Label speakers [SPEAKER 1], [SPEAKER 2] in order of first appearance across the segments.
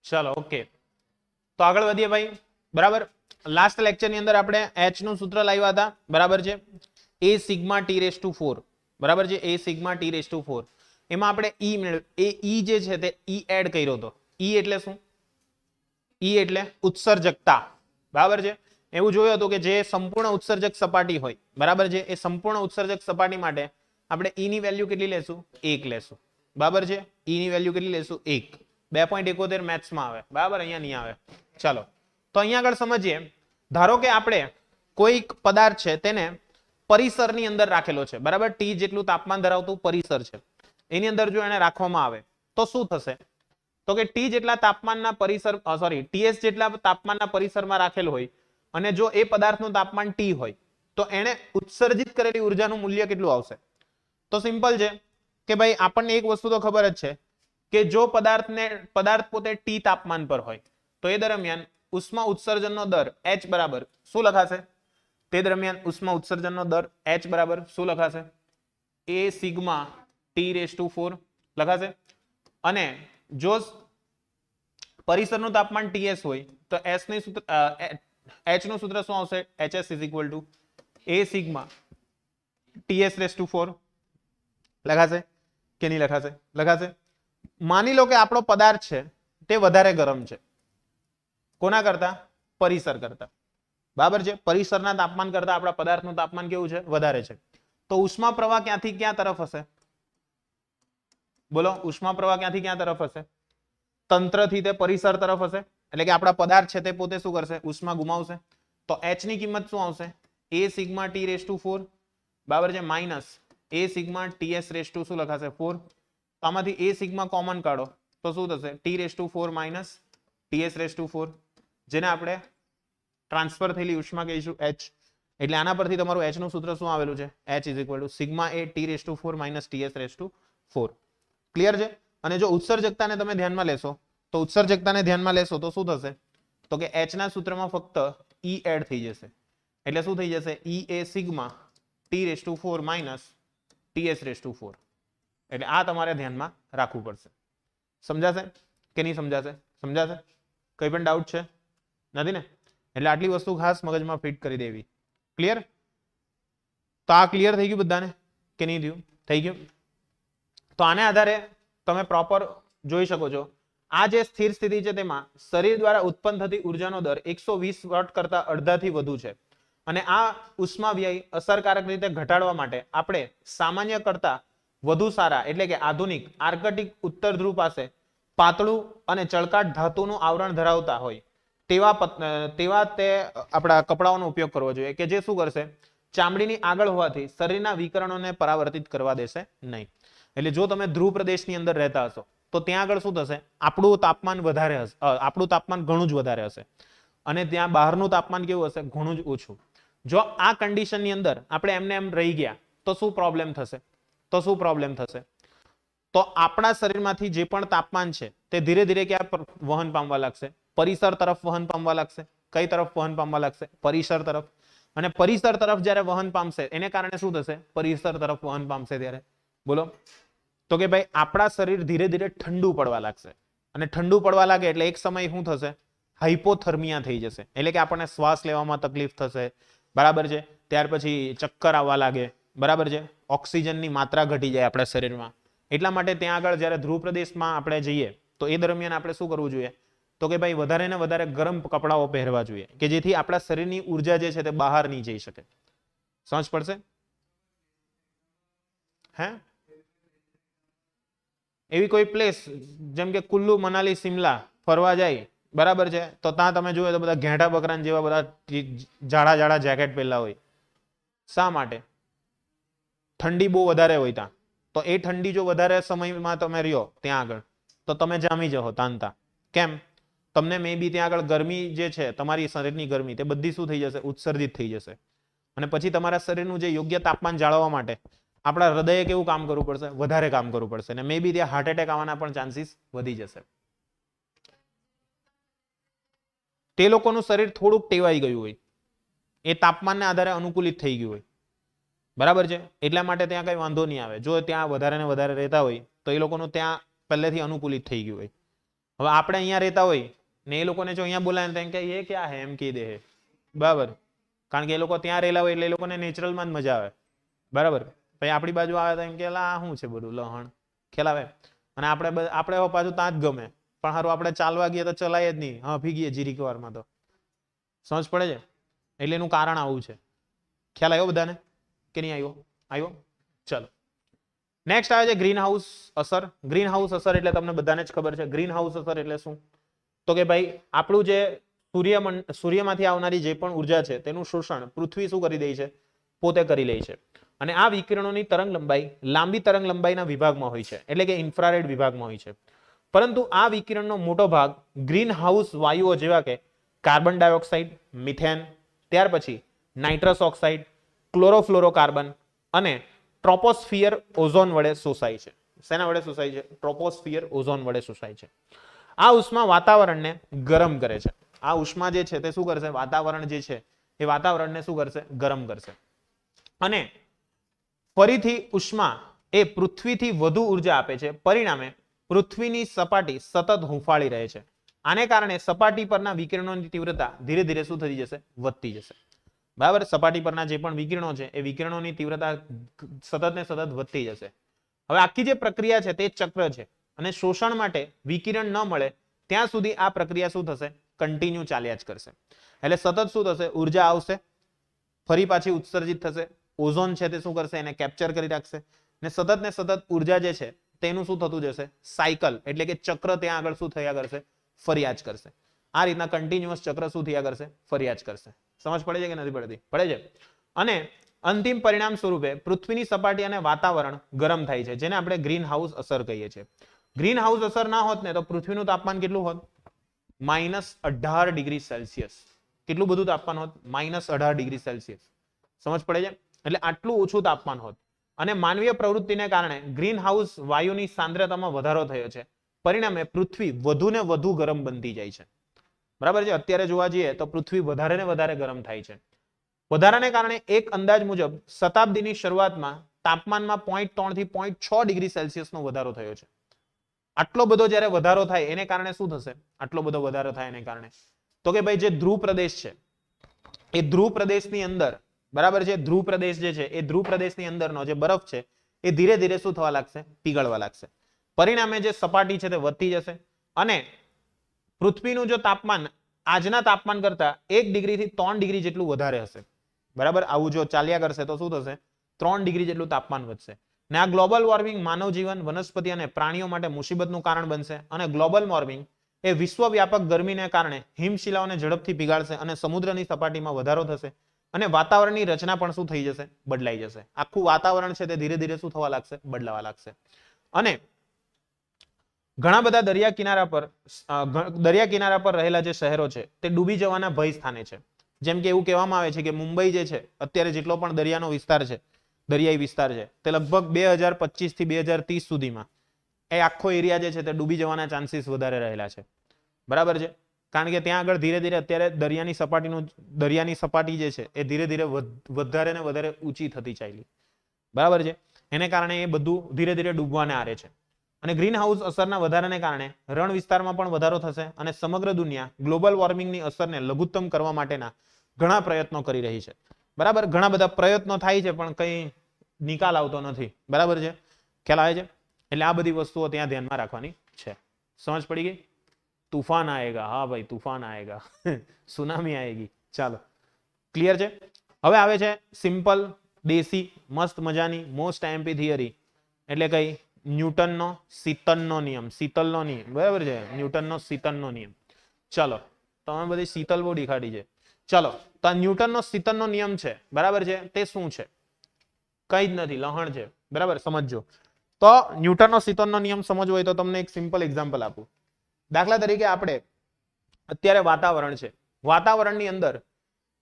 [SPEAKER 1] ચલો ઓકે, તો આગળ વધીએ ભાઈ. બરાબર, લાસ્ટ લેક્ચર ની અંદર આપણે h નું સૂત્ર લાવ્યા હતા. બરાબર છે, a sigma t raise to 4. બરાબર છે, a sigma t raise to 4. એમાં આપણે e એ e જે છે તે e એડ કર્યો હતો. e એટલે શું? e એટલે ઉત્સર્જકતા. બરાબર છે, એવું જોયું હતું કે જે સંપૂર્ણ ઉત્સર્જક સપાટી હોય, બરાબર છે, એ સંપૂર્ણ ઉત્સર્જક સપાટી માટે આપણે e ની વેલ્યુ કેટલી લેશું? 1 લેશું. બરાબર છે, e ની વેલ્યુ કેટલી લેશું? 1. 2.71 મેથ્સમાં આવે. બરાબર, અહીંયા નહીં આવે. ચાલો, તો અહીંયા આગળ સમજીએ. ધારો કે આપણે કોઈક પદાર્થ છે તેને પરિસરની અંદર રાખેલો છે. બરાબર, ટી જેટલું તાપમાન ધરાવતું પરિસર છે, એની અંદર જો એને રાખવામાં આવે તો શું થશે? તો કે ટી જેટલા તાપમાનના પરિસર ટીએસ જેટલા તાપમાનના પરિસરમાં રાખેલ હોય અને જો એ પદાર્થનું તાપમાન ટી હોય તો એને ઉત્સર્જિત કરેલી ઉર્જાનું મૂલ્ય કેટલું આવશે? તો સિમ્પલ છે કે ભાઈ આપણને એક વસ્તુ તો ખબર જ છે કે જો પદાર્થ પોતે ટી તાપમાન પર હોય તો એ દરમિયાન ઉષ્મા ઉત્સર્જનનો દર h બરાબર શું લખાશે? તે દરમિયાન ઉષ્મા ઉત્સર્જનનો દર h બરાબર શું લખાશે? a sigma t raise to 4 લખાશે. અને જો પરિસરનું તાપમાન ts હોય તો h નું સૂત્ર શું આવશે? hs is equal two a sigma ts raise to 4 લખાશે કે નહીં લખાશે? લખાશે. માની લો કે આપણો પદાર્થ છે તે વધારે ગરમ છે. કોના કરતા? પરિસર કરતા. બરાબર છે, પરિસરના તાપમાન કરતા આપણા પદાર્થનું તાપમાન કેવું છે? વધારે છે. તો ઉષ્મા પ્રવાહ ક્યાંથી ક્યાં તરફ હશે? બોલો, ઉષ્મા પ્રવાહ ક્યાંથી ક્યાં તરફ હશે? તંત્રથી તે પરિસર તરફ હશે. એટલે કે આપણા પદાર્થ છે તે પોતે શું કરશે? ઉષ્મા ગુમાવશે. તો h ની કિંમત શું આવશે? a sigma t raise to 4. બરાબર છે, minus a sigma ts raise to શું લખાશે? 4. તો આમાંથી a સિગ્મા કોમન કાઢો તો શું થશે? t raise to 4 minus ts raise to 4, જેને આપણે ટ્રાન્સફર થયેલી ઉષ્મા કહીશું h. એટલે આના પરથી તમારું h નું સૂત્ર શું આવેલું છે? h is equal to sigma a t raise to 4 minus ts raise to 4. Clear છે? અને જો ઉત્સર્જકતાને તમે ધ્યાનમાં લેશો તો શું થશે? તો કે h ના સૂત્રમાં ફક્ત e એડ થઈ જશે. એટલે શું થઈ જશે? e a sigma t raise to 4 minus ts raise to 4. એટલે આ તમારે ધ્યાનમાં રાખવું પડશે. સમજાશે કે નહીં સમજાશે? સમજાશે? કઈ પણ ડાઉટ છે? નથી ને? એટલે આટલી વસ્તુ ખાસ મગજમાં ફિટ કરી દેવી. ક્લિયર? તો આ ક્લિયર થઈ ગયું બધાને કે નહીં થયું? થઈ ગયું. તો આને આધારે તમે પ્રોપર જોઈ શકો છો. આ જે સ્થિર સ્થિતિ છે તેમાં શરીર દ્વારા ઉત્પન્ન થતી ઉર્જાનો દર 120 વોટ કરતા અડધાથી વધુ છે. અને આ ઉષ્મા વ્યય અસરકારક રીતે ઘટાડવા માટે આપણે સામાન્ય કરતા વધુ સારા એટલે કે આધુનિક આર્કટિક ઉત્તર ધ્રુવ પાસે પાતળું અને ચળકાટ ધાતુનું આવરણ ધરાવતા હોય તેવા તે આપણા કપડાઓનો ઉપયોગ કરવો જોઈએ કે જે શું કરશે? ચામડીની આગળ હોવાથી શરીરના વિકરણોને પરાવર્તિત કરવા દેશે નહીં. એટલે જો તમે ધ્રુવ પ્રદેશની અંદર રહેતા હશો તો ત્યાં આગળ શું થશે? આપણું તાપમાન વધારે હશે, આપણું તાપમાન ઘણું જ વધારે હશે અને ત્યાં બહારનું તાપમાન કેવું હશે? ઘણું જ ઓછું. જો આ કન્ડિશનની અંદર આપણે એમને એમ રહી ગયા તો શું પ્રોબ્લેમ થશે? તો આપણા શરીરમાંથી જે પણ તાપમાન છે તે ધીરે ધીરે ક્યાં વહન પામવા લાગશે? પરિસર તરફ વહન પામવા લાગશે. કઈ તરફ વહન પામવા લાગશે? પરિસર તરફ. અને પરિસર તરફ જ્યારે વહન પામશે એને કારણે શું થશે? પરિસર તરફ વહન પામશે ત્યારે બોલો તો કે ભાઈ આપણા શરીર ધીરે ધીરે ઠંડુ પડવા લાગશે. અને ઠંડુ પડવા લાગે એટલે એક સમય શું થશે? હાઇપોથર્મિયા થઈ જશે. એટલે કે આપણને શ્વાસ લેવામાં તકલીફ થશે. બરાબર છે, ત્યાર પછી ચક્કર આવવા લાગે. બરાબર છે, ઓક્સિજનની માત્રા ઘટી જાય આપણા શરીરમાં. એટલા માટે ત્યાં આગળ જ્યારે ધ્રુવ પ્રદેશમાં આપણે જઈએ તો એ દરમિયાન આપણે શું કરવું જોઈએ? તો કે ભાઈ વધારે ને વધારે ગરમ કપડાઓ પહેરવા જોઈએ કે જેથી આપણા શરીરની ઉર્જા જે છે તે બહાર નહીં જઈ શકે. સમજ પડશે? હે એવી કોઈ પ્લેસ જેમ કે કુલ્લુ, મનાલી, સિમલા ફરવા જાય, બરાબર છે, તો ત્યાં તમે જોયો તો બધા ઘેટા બકરાન જેવા બધા જાડા જાડા જેકેટ પહેરલા હોય. શા માટે? ઠંડી બહુ વધારે હોય ત્યાં. તો એ ઠંડી જો વધારે સમયમાં તમે રહ્યો ત્યાં આગળ તો તમે જામી જાઓ તાંતા. કેમ? તમને મે બી ત્યાં આગળ ગરમી જે છે તમારી શરીરની ગરમી તે બધી શું થઈ જશે? ઉત્સર્જિત થઈ જશે. અને પછી તમારા શરીરનું જે યોગ્ય તાપમાન જાળવવા માટે આપણા હૃદયે કેવું કામ કરવું પડશે? વધારે કામ કરવું પડશે. અને મે બી ત્યાં હાર્ટ એટેક આવવાના પણ ચાન્સીસ વધી જશે. તે લોકોનું શરીર થોડુંક ટેવાઈ ગયું હોય, એ તાપમાનના આધારે અનુકૂલિત થઈ ગયું હોય. બરાબર છે, એટલા માટે ત્યાં કઈ વાંધો નહીં આવે. જો ત્યાં વધારે ને વધારે રહેતા હોય તો એ લોકોનું ત્યાં પહેલેથી અનુકૂલિત થઈ ગયું હોય. હવે આપણે અહીંયા રહેતા હોય ને એ લોકોને જો અહીંયા બોલાવે તો એમ કે એ ક્યાં હે એમ કહી દે, બરાબર, કારણ કે એ લોકો ત્યાં રહેલા હોય એટલે એ લોકોને નેચરલમાં જ મજા આવે, બરાબર. પછી આપણી બાજુ આવે તો એમ કે આ શું છે બધું લહણ ખેલાવે, અને આપણે પાછું ત્યાં જ ગમે, પણ સારું આપણે ચાલવા ગઈએ તો ચલાય જ નહીં, હા ભીગીએ જીરીક વારમાં, તો સમજ પડે છે. એટલે એનું કારણ આવું છે. ખ્યાલ આવ્યો બધાને કે નહીં આવ્યો? આવ્યો. ચલો નેક્સ્ટ આવે છે ગ્રીન હાઉસ અસર. ગ્રીન હાઉસ અસર એટલે તમને બધાને જ ખબર છે. ગ્રીન હાઉસ અસર એટલે શું? તો કે ભાઈ આપણું જે સૂર્યમાંથી આવનારી જે પણ ઉર્જા છે તેનું શોષણ પૃથ્વી શું કરી દે છે? પોતે કરી લે છે. અને આ વિકિરણોની તરંગ લંબાઈ લાંબી તરંગ લંબાઈના વિભાગમાં હોય છે, એટલે કે ઇન્ફ્રારેડ વિભાગમાં હોય છે. પરંતુ આ વિકિરણનો મોટો ભાગ ગ્રીન હાઉસ વાયુઓ જેવા કે કાર્બન ડાયોક્સાઇડ, મિથેન, ત્યાર પછી નાઇટ્રસ ઓક્સાઇડ, ક્લોરોફ્લોરોકાર્બન અને ટ્રોપોસ્ફિયર ઓઝોન વડે શોષાય છે. શેના વડે શોષાય છે? ટ્રોપોસ્ફિયર ઓઝોન વડે શોષાય છે. આ ઉષ્મા વાતાવરણને ગરમ કરે છે. આ ઉષ્મા જે છે તે શું કરશે? વાતાવરણ જે છે એ વાતાવરણને શું કરશે? ગરમ કરશે. અને ફરીથી ઉષ્મા એ પૃથ્વીથી વધુ ઉર્જા આપે છે. પરિણામે પૃથ્વીની સપાટી સતત હુંફાળી રહે છે. આને કારણે સપાટી પરના વિકિરણોની તીવ્રતા ધીરે ધીરે શું થતી જશે? વધતી જશે. બરાબર. સપાટી પરના જે પણ વિકિરણો છે એ વિકિરણોની તીવ્રતા સતત ને સતત વધતી જશે. હવે આખી જે પ્રક્રિયા છે તે ચક્ર છે, અને શોષણ માટે વિકિરણ ન મળે ત્યાં સુધી આ પ્રક્રિયા શું થશે? કન્ટિન્યુ ચાલ્યા જ કરશે. એટલે સતત શું થશે? ઉર્જા આવશે, ફરી પાછી ઉત્સર્જિત થશે. ઓઝોન છે તે શું કરશે? એને કેપ્ચર કરી રાખશે, ને સતત ઉર્જા જે છે તેનું શું થતું જશે? સાયકલ, એટલે કે ચક્ર ત્યાં આગળ શું થયા કરશે? ફરિયાદ કરશે. આ રીતના કન્ટિન્યુઅસ ચક્ર શું થયા કરશે? ફરિયાદ કરશે. સમજ પડે છે કે નથી પડતી? પડે છે. અને અંતિમ પરિણામ સ્વરૂપે પૃથ્વીની સપાટી અને વાતાવરણ ગરમ થાય છે, જેને આપણે ગ્રીન હાઉસ અસર કહીએ છીએ. ગ્રીન હાઉસ અસર ના હોત ને તો પૃથ્વીનું તાપમાન કેટલું હોત? -18 ડિગ્રી સેલ્સિયસ. કેટલું બધું તાપમાન હોત? -18 ડિગ્રી સેલ્સિયસ. સમજ પડે છે? એટલે આટલું ઓછું તાપમાન હોત. અને માનવીય પ્રવૃત્તિને કારણે ગ્રીન હાઉસ વાયુની સાંદ્રતામાં વધારો થયો છે. પરિણામે પૃથ્વી વધુ ને વધુ ગરમ બનતી જાય છે. બરાબર છે. અત્યારે જોવા જઈએ તો પૃથ્વી વધારે ને વધારે ગરમ થાય છે. વધારાને કારણે એક અંદાજ મુજબ શતાબ્દીની શરૂઆતમાં તાપમાનમાં 0.3 થી 0.6 ડિગ્રી સેલ્સિયસનો વધારો થયો છે. આટલો બધો જ્યારે વધારો થાય એને કારણે શું થશે? આટલો બધો વધારો થાય એને કારણે તો કે ભાઈ જે ધ્રુવ પ્રદેશ છે એ ધ્રુવ પ્રદેશની અંદર, બરાબર છે, ધ્રુવ પ્રદેશ જે છે એ ધ્રુવ પ્રદેશની અંદરનો જે બરફ છે એ ધીરે ધીરે શું થવા લાગશે? પીગળવા લાગશે. પરિણામે જે સપાટી છે તે વધતી જશે, અને પૃથ્વીનું જો તાપમાન આજના તાપમાન કરતા 1 ડિગ્રી થી 3 ડિગ્રી જેટલું વધારે હશે. બરાબર. આવું જો ચાલ્યા કરશે તો શું થશે? 3 ડિગ્રી જેટલું તાપમાન વધશે. ને આ ગ્લોબલ વોર્મિંગ માનવ જીવન, વનસ્પતિ અને પ્રાણીઓ માટે મુસીબતનું કારણ બનશે. અને ગ્લોબલ વોર્મિંગ એ વિશ્વવ્યાપક ગરમીને કારણે હિમશિલાઓને ઝડપથી પીગાળશે, અને સમુદ્રની સપાટીમાં વધારો થશે, અને વાતાવરણની રચના પણ શું થઈ જશે? બદલાઈ જશે. આખું વાતાવરણ છે તે ધીરે ધીરે શું થવા લાગશે? બદલાવા લાગશે. અને ઘણા બધા દરિયા કિનારા પર રહેલા જે શહેરો છે તે ડૂબી જવાના ભય સ્થાને છે. જેમ કે એવું કહેવામાં આવે છે કે મુંબઈ જે છે અત્યારે જેટલો પણ દરિયાનો વિસ્તાર છે, દરિયાઈ વિસ્તાર છે, તે લગભગ 2025 થી 2030 સુધીમાં એ આખો એરિયા જે છે તે ડૂબી જવાના ચાન્સીસ વધારે રહેલા છે. બરાબર છે. કારણ કે ત્યાં આગળ ધીરે ધીરે અત્યારે દરિયાની સપાટી જે છે એ ધીરે ધીરે વધારે ને વધારે ઊંચી થતી ચાલી. બરાબર છે. એને કારણે એ બધું ધીરે ધીરે ડૂબવાને આરે છે. અને ગ્રીન હાઉસ અસરના વધારાને કારણે રણ વિસ્તારમાં પણ વધારો થશે, અને સમગ્ર દુનિયા ગ્લોબલ વોર્મિંગની અસરને લઘુત્તમ કરવા માટેના ઘણા પ્રયત્નો કરી રહી છે. બરાબર. ઘણા બધા પ્રયત્નો થાય છે પણ કઈ નિકાલ આવતો નથી. બરાબર છે. ખ્યાલ આવે છે? એટલે આ બધી વસ્તુઓ ત્યાં ધ્યાનમાં રાખવાની છે. સમજ પડી ગઈ? તूफान आएगा. હા ભાઈ, તूफान आएगा. સુનામી આएगी. ચાલો, ક્લિયર છે? હવે આવે છે સિમ્પલ દેશી મસ્ત મજાની મોસ્ટ આઈએમપી થિયરી, એટલે કઈ? ન્યૂટનનો શીતલનો નિયમ. શીતલનો નિયમ. બરાબર છે. ન્યૂટનનો શીતલનો નિયમ. ચલો, તમે બધી શીતલ બહુ દેખાડી છે. ચલો, તો આ ન્યૂટનનો શીતલનો નિયમ છે, બરાબર છે, તે શું છે? કઈ જ નથી, લહણ છે. બરાબર, સમજજો. તો ન્યૂટનનો શીતલનો નિયમ સમજવો હોય તો તમને એક સિમ્પલ એક્ઝામ્પલ આપું. દાખલા તરીકે આપણે અત્યારે વાતાવરણ છે, વાતાવરણની અંદર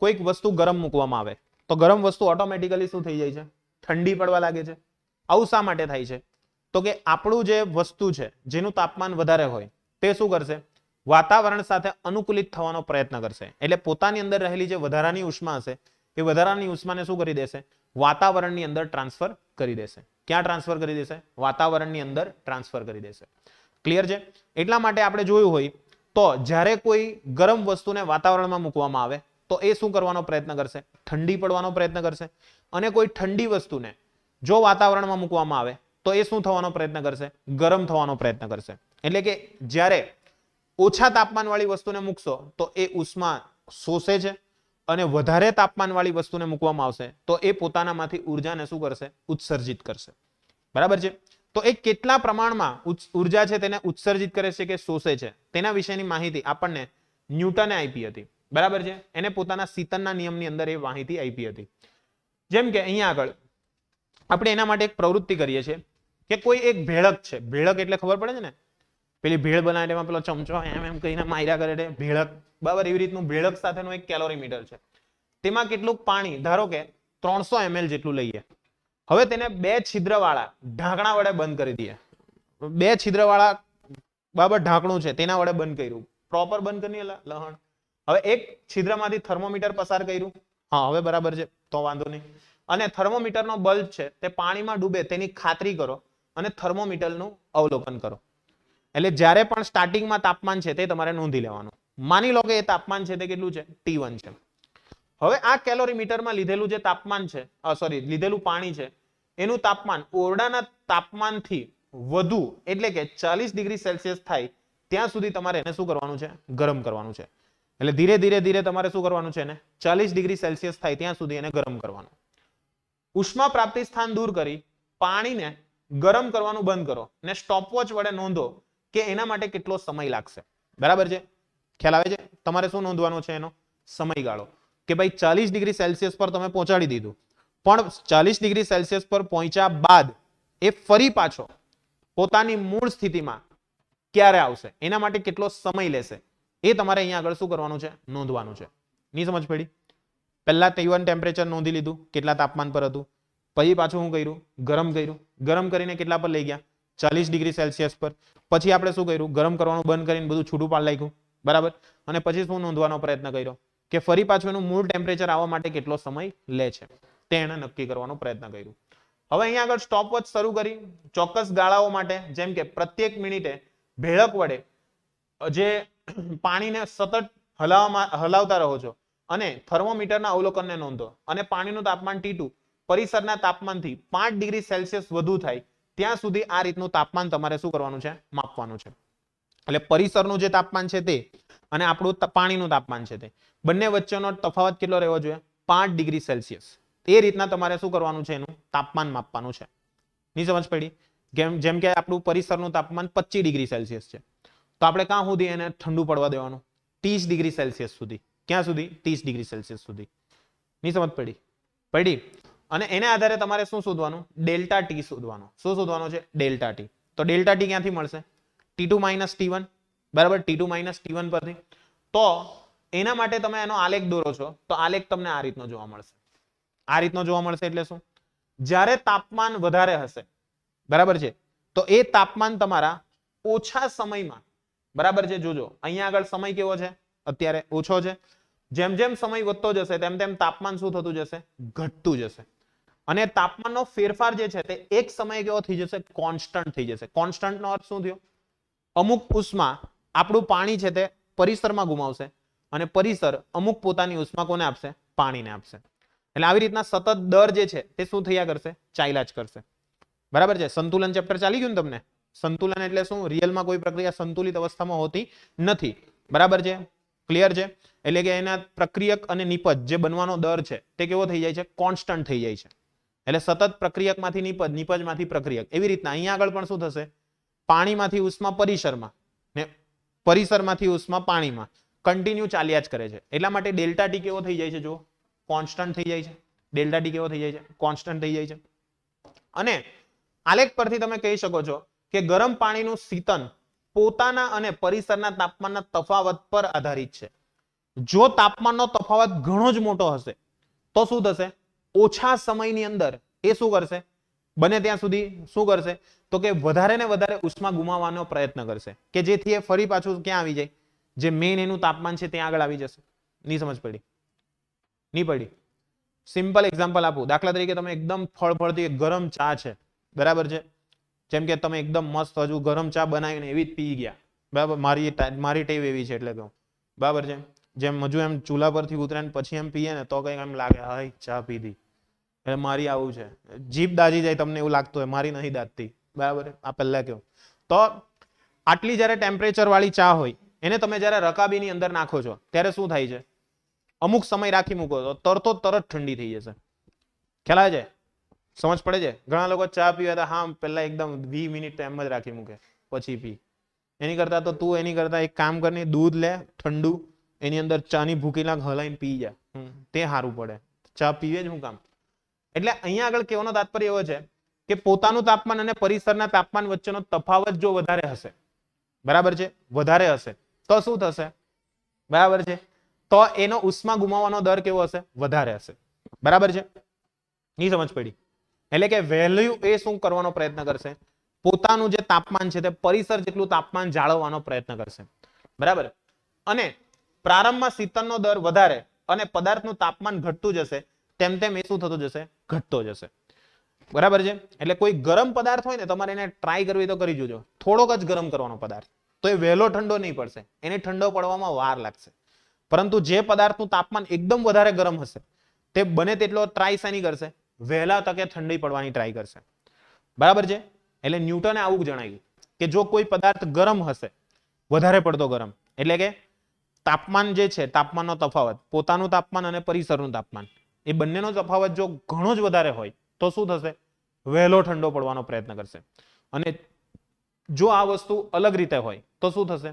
[SPEAKER 1] કોઈક વસ્તુ ગરમ મૂકવામાં આવે તો ગરમ વસ્તુ ઓટોમેટિકલી શું થઈ જાય છે? ઠંડી પડવા લાગે છે. આવું શા માટે થાય છે? તો કે આપણું જે વસ્તુ છે જેનું તાપમાન વધારે હોય તે શું કરશે? વાતાવરણ સાથે અનુકૂલિત થવાનો પ્રયત્ન કરશે. એટલે પોતાની અંદર રહેલી જે વધારાની ઉષ્મા હશે એ વધારાની ઉષ્માને શું કરી દેશે? વાતાવરણની અંદર ટ્રાન્સફર કરી દેશે. ક્યાં ટ્રાન્સફર કરી દેશે? વાતાવરણની અંદર ટ્રાન્સફર કરી દેશે. ક્લિયર છે? એટલા માટે આપણે જોયું હોય તો જ્યારે કોઈ ગરમ વસ્તુને વાતાવરણમાં મૂકવામાં આવે તો એ શું કરવાનો પ્રયત્ન કરશે? ઠંડી પડવાનો પ્રયત્ન કરશે. અને કોઈ ઠંડી વસ્તુને જો વાતાવરણમાં મૂકવામાં આવે તો એ શું થવાનો પ્રયત્ન કરશે? ગરમ થવાનો પ્રયત્ન કરશે. એટલે કે જ્યારે ઓછા તાપમાનવાળી વસ્તુને મૂકશો તો એ ઉષ્મા શોષે છે અને વધારે તાપમાનવાળી વસ્તુને મૂકવામાં આવશે તો એ પોતાનામાંથી ઉર્જાને શું કરશે? ઉત્સર્જિત કરશે. બરાબર છે? તો એ કેટલા પ્રમાણમાં ઉર્જા છે તેને ઉત્સર્જિત કરે છે કે શોષે છે તેના વિશેની માહિતી આપણને ન્યૂટને આપી હતી. બરાબર છે? એને પોતાના શીતનના નિયમની અંદર એ માહિતી આપી હતી. જેમ કે અહીંયા આગળ આપણે એના માટે એક પ્રવૃત્તિ કરીએ છીએ કે કોઈ એક ભેળક છે. ભેળક એટલે ખબર પડે છે ને, પેલી ભેળ બનાવે એમાં પેલો ચમચો એમ કહીને માર્યા કરે છે ભેળક. બરાબર? એવી રીતનું ભેળક સાથેનું એક કેલોરીમીટર છે. તેમાં કેટલું પાણી ધારો કે 300 ml જેટલું લઈએ. હવે તેને 2 છિદ્રવાળા ઢાંકણા વડે બંધ કરી દઈએ. 2 છિદ્રવાળા બરાબર ઢાંકણું છે તેના વડે બંધ કર્યું. પ્રોપર બંધ કરી લહણ. હવે એક છિદ્રમાંથી થર્મોમીટર પસાર કર્યું. હા, હવે બરાબર છે તો વાંધો નહીં. અને થર્મોમીટરનો બલ્બ છે તે પાણીમાં ડૂબે તેની ખાતરી કરો અને થર્મોમીટરનું અવલોકન કરો. એટલે જ્યારે પણ સ્ટાર્ટિંગમાં તાપમાન છે તે તમારે નોંધી લેવાનું. માની લો કે એ તાપમાન છે તે કેટલું છે? T1 છે. હવે આ કેલોરીમીટરમાં લીધેલું જે તાપમાન છે, લીધેલું પાણી છે એનું તાપમાન ઓરડાના તાપમાનથી વધુ એટલે કે 40 ડિગ્રી સેલ્સિયસ થાય ત્યાં સુધી તમારે એને શું કરવાનું છે? ગરમ કરવાનું છે. એટલે ધીરે ધીરે તમારે શું કરવાનું છે? એને 40 ડિગ્રી સેલ્સિયસ થાય ત્યાં સુધી એને ગરમ કરવાનું. ઉષ્મા પ્રાપ્તિ સ્થાન દૂર કરી પાણીને ગરમ કરવાનું બંધ કરો અને સ્ટોપવોચ વડે નોંધો કે એના માટે કેટલો સમય લાગશે. બરાબર છે? ખ્યાલ આવે છે? તમારે શું નોંધવાનો છે? એનો સમયગાળો. કે ભાઈ 40 ડિગ્રી સેલ્સિયસ પર તમે પહોંચાડી દીધું, પણ 40 ડિગ્રી સેલ્સિયસ પર પહોંચ્યા બાદ એ ફરી પાછો પોતાની મૂળ સ્થિતિમાં ક્યારે આવશે, એના માટે કેટલો સમય લેશે, એ તમારે અહીંયા આગળ શું કરવાનું છે? નોંધવાનું છે. ની સમજ પડી? પહેલા T1 ટેમ્પરેચર નોંધી લીધું, કેટલા તાપમાન પર હતું. પછી પાછું શું કર્યું? ગરમ કર્યું. ગરમ કરીને કેટલા પર લઈ ગયા? 40 ડિગ્રી સેલ્સિયસ પર. પછી આપણે શું કર્યું? ગરમ કરવાનું બંધ કરીને બધું છૂટું પાડી નાખ્યું. બરાબર? અને પછી શું નોંધવાનો પ્રયત્ન કર્યો કે ફરી પાછું એનું મૂળ ટેમ્પરેચર આવવા માટે કેટલો સમય લે છે તે એને નક્કી કરવાનો પ્રયત્ન કર્યું. હવે અહીંયા આગળ સ્ટોપવોચ શરૂ કરી ચોક્કસ ગાળાઓ માટે, જેમ કે પ્રત્યેક મિનિટે ભેળક વડે જે પાણીને સતત હલાવતા રહો છો અને થર્મોમીટરના અવલોકનને નોંધો અને પાણીનું તાપમાન T2 પરિસરના તાપમાનથી 5 ડિગ્રી સેલ્સિયસ વધુ થાય ત્યાં સુધી આ રીતનું તાપમાન તમારે શું કરવાનું છે? માપવાનું છે. એટલે પરિસરનું જે તાપમાન છે તે અને આપણું પાણીનું તાપમાન છે તે બંને વચ્ચેનો તફાવત કેટલો રહેવો જોઈએ? 5 ડિગ્રી સેલ્સિયસ. એ રીતના તમારે શું કરવાનું છે? એનું તાપમાન માપવાનું છે. ની સમજ પડી? જેમ કે આપણું પરિસરનું તાપમાન 25 ડિગ્રી સેલ્સિયસ છે તો આપણે ક્યાં સુધી એને ઠંડુ પડવા દેવાનું? 30 ડિગ્રી સેલ્સિયસ સુધી. ક્યાં સુધી? 30 ડિગ્રી સેલ્સિયસ સુધી. ની સમજ પડી? પડી? અને એને આધારે તમારે શું શોધવાનું? ડેલ્ટા ટી શોધવાનું. શું શોધવાનું છે? Delta T. તો ડેલ્ટા ટી ક્યાંથી મળશે? T2 - T1. બરાબર? T2 - T1 પરથી. તો એના માટે તમે એનો આલેખ દોરો છો તો આલેખ તમને આ રીતનો જોવા મળશે. આ રીતનો જોવા મળશે એટલે શું? જ્યારે તાપમાન વધારે હશે, બરાબર છે, તો એ તાપમાન તમારા ઓછા સમયમાં, બરાબર છે, જોજો અહીંયા આગળ સમય કેવો છે? અત્યારે ઓછો છે. જેમ જેમ સમય વધતો જશે તેમ તેમ તાપમાન શું થતું જશે? ઘટતું જશે. અને તાપમાનનો ફેરફાર જે છે તે એક સમયે કેવો થઈ જશે? કોન્સ્ટન્ટ થઈ જશે. કોન્સ્ટન્ટનો અર્થ શું થયો? અમુક ઉષ્મા આપણું પાણી છે તે પરિસરમાં ગુમાવશે અને પરિસર અમુક પોતાની ઉષ્મા કોને આપશે? પાણીને આપશે. એટલે આવી રીતના સતત દર જે છે તે શું થયા કરશે? ચાલ્યા જ કરશે. બરાબર છે? સંતુલન ચેપ્ટર ચાલી ગયું ને તમને? સંતુલન એટલે શું? રિયલમાં કોઈ પ્રક્રિયા સંતુલિત અવસ્થામાં હોતી નથી. બરાબર છે? ક્લિયર છે? એટલે કે એના પ્રક્રિયક અને નિપજ જે બનવાનો દર છે તે કેવો થઈ જાય છે? કોન્સ્ટન્ટ થઈ જાય છે. એટલે સતત પ્રક્રિયકમાંથી નિપજ, નિપજમાંથી પ્રક્રિયક. એવી રીતના અહીંયા આગળ પણ શું થશે? પાણીમાંથી ઉષ્મા પરિસરમાં ને પરિસરમાંથી ઉષ્મા પાણીમાં કન્ટિન્યુ ચાલ્યા જ કરે છે. એટલા માટે ડેલ્ટા ટી કેવો થઈ જાય છે? જો કોન્સ્ટન્ટ થઈ જાય છે. ડેલ્ટા ટી કેવો થઈ જાય છે? કોન્સ્ટન્ટ થઈ જાય છે. અને આલેખ પરથી તમે કહી શકો છો કે ગરમ પાણીનું શીતન પોતાના અને પરિસરના તાપમાનના તફાવત પર આધારિત છે. જો તાપમાનનો તફાવત ઘણો જ મોટો હશે તો શું થશે? ઓછા સમયની અંદર એ શું કરશે? બને ત્યાં સુધી શું કરશે? તો કે વધારે ને વધારે ઉષ્મા ગુમાવવાનો પ્રયત્ન કરશે કે જેથી એ ફરી પાછું ક્યાં આવી જાય? જે મેઇન એનું તાપમાન છે ત્યાં આગળ આવી જશે. ની સમજ પડી? ની પડી? સિમ્પલ એક્ઝામ્પલ આપું. દાખલા તરીકે તમે એકદમ ફળફળતી ગરમ ચા છે, બરાબર છે, જેમ કે તમે એકદમ મસ્ત હજુ ગરમ ચા બનાવીને એવી જ પી ગયા, બરાબર, મારી ટેવ એવી છે એટલે કહું, બરાબર છે, જેમ હજુ એમ ચૂલા પરથી ઉતરે ને પછી એમ પીએ ને તો કઈક એમ લાગે હાય ચા પીધી, એટલે મારી આવું છે, જીભ દાજી જાય તમને એવું લાગતું હોય, મારી નહીં દાજતી, બરાબર, આ પહેલા કહું. તો આટલી જ્યારે ટેમ્પરેચર વાળી ચા હોય એને તમે જ્યારે રકાબીની અંદર નાખો છો ત્યારે શું થાય છે, અમુક સમય રાખી મૂકો તો તરતો તરત ઠંડી થઈ જશે. ખ્યાલ આવે છે, સમજ પડે છે? ઘણા લોકો ચા પીવે તો હા પેલા એકદમ 20 મિનિટ એમ જ રાખી મૂકે પછી પી. એની કરતા તો તું એની કરતા એક કામ કરીને દૂધ લે ઠંડુ, એની અંદર ચાની ભૂકી નાખ, હલાઈને પી જા, તે સારું પડે. ચા પીવે જ હું કામ. એટલે અહીંયા આગળ કહેવાનો તાત્પર્ય એવો છે કે પોતાનું તાપમાન અને પરિસરના તાપમાન વચ્ચેનો તફાવત જો વધારે હશે, બરાબર છે, વધારે હશે તો શું થશે, બરાબર છે, તો એનો ઉષ્મા ગુમાવવાનો દર કેવો હશે, વધારે હશે, બરાબર છે, નહીં સમજ પડી? એટલે કે વેલ્યુ એ શું કરવાનો પ્રયત્ન કરશે, પોતાનું જે તાપમાન છે તે પરિસર જેટલું તાપમાન જાળવવાનો પ્રયત્ન કરશે, બરાબર. અને પ્રારંભમાં શીતળનો દર વધારે અને પદાર્થનું તાપમાન ઘટતું જશે તેમ તેમ એ શું થતું જશે, ઘટતો જશે, બરાબર છે. એટલે કોઈ ગરમ પદાર્થ હોય ને તમારે એને ટ્રાય કરવી તો કરી જોજો, થોડોક જ ગરમ કરવાનો પદાર્થ, તો એ વહેલો ઠંડો નહીં પડશે, એને ઠંડો પડવામાં વાર લાગશે. પરંતુ જે પદાર્થનું તાપમાન એકદમ વધારે ગરમ હશે તે બને તેટલો ટ્રાય શેની કરશે, વહેલા તકે ઠંડી પડવાની ટ્રાય કરશે, બરાબર છે. એટલે ન્યૂટને આવું જણાવ્યું કે જો કોઈ પદાર્થ ગરમ હશે, વધારે પડતો ગરમ, એટલે કે તાપમાન જે છે, તાપમાનનો તફાવત, પોતાનું તાપમાન અને પરિસરનું તાપમાન, એ બંનેનો તફાવત જો ઘણો જ વધારે હોય તો શું થશે, વહેલો ઠંડો પડવાનો પ્રયત્ન કરશે. અને જો આ વસ્તુ અલગ રીતે હોય તો શું થશે,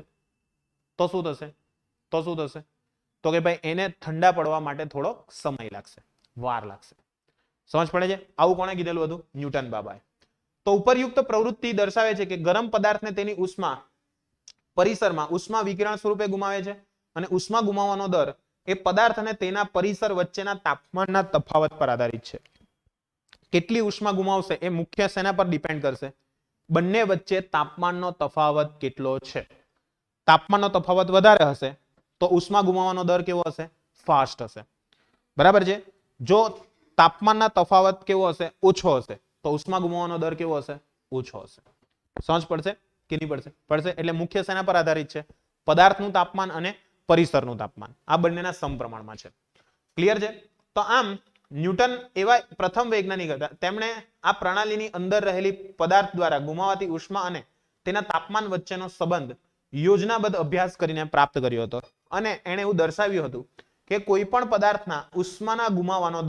[SPEAKER 1] તો કે ભાઈ એને ઠંડા પડવા માટે થોડો સમય લાગશે, વાર લાગશે. સમજ પડે છે? આવું કોણે કીધેલું હતું? ન્યૂટન બાબાએ. તો ઉપરયુક્ત પ્રવૃત્તિ દર્શાવે છે કે ગરમ પદાર્થને તેની ઉષ્મા પરિસરમાં ઉષ્મા વિકિરણ સ્વરૂપે ગુમાવે છે, અને ઉષ્મા ગુમાવવાનો દર એ પદાર્થ અને તેના પરિસર વચ્ચેના તાપમાનના તફાવત પર આધારિત છે. કેટલી ઉષ્મા ગુમાવશે એ મુખ્ય શેના પર ડિપેન્ડ કરશે, બંને વચ્ચે તાપમાનનો તફાવત કેટલો છે. તાપમાનનો તફાવત વધારે હશે તો ઉષ્મા ગુમાવવાનો દર કેવો હશે, ફાસ્ટ હશે, બરાબર છે. જો તાપમાનના તફાવત કેવો હશે, ઓછો હશે, તો ઉષ્મા ગુમાવવાનો દર કેવો હશે, ઓછો હશે. સમજ પડશે કે નહીં પડશે? પડશે. એટલે મુખ્ય શેના પર આધારિત છે, પદાર્થનું તાપમાન અને પરિસરનું તાપમાન, આ બંનેના સમપ્રમાણમાં છે. ક્લિયર છે? તો આમ ન્યૂટન એવા પ્રથમ વૈજ્ઞાનિક હતા, તેમણે આ પ્રણાલીની અંદર રહેલી પદાર્થ દ્વારા ગુમાવાતી ઉષ્મા અને તેના તાપમાન વચ્ચેનો સંબંધ યોજનાબદ્ધ અભ્યાસ કરીને પ્રાપ્ત કર્યો હતો. અને એણે એવું દર્શાવ્યું હતું કે કોઈ પણ પદાર્થના ઉષ્માના ગુમાવવાનો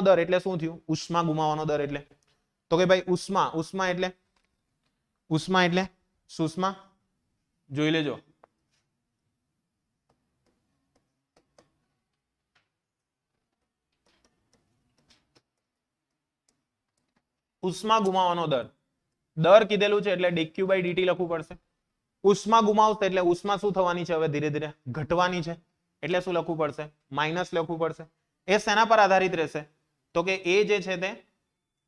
[SPEAKER 1] દર એટલે શું થયું, ઉષ્મા ગુમાવવાનો દર એટલે તો કે ભાઈ ઉષ્મા એટલે સુષ્મા, જોઈ લેજો, ઉષ્મા ગુમાવવાનો દર કીધેલું છે એટલે dq by dt લખવું પડશે. ઉષ્મા ગુમાવશે એટલે ઉષ્મા શું થવાની છે, હવે ધીરે ધીરે ઘટવાની છે, એટલે શું લખવું પડશે, માઇનસ લખવું પડશે. એ શેના પર આધારિત રહેશે, તો કે એ જે છે તે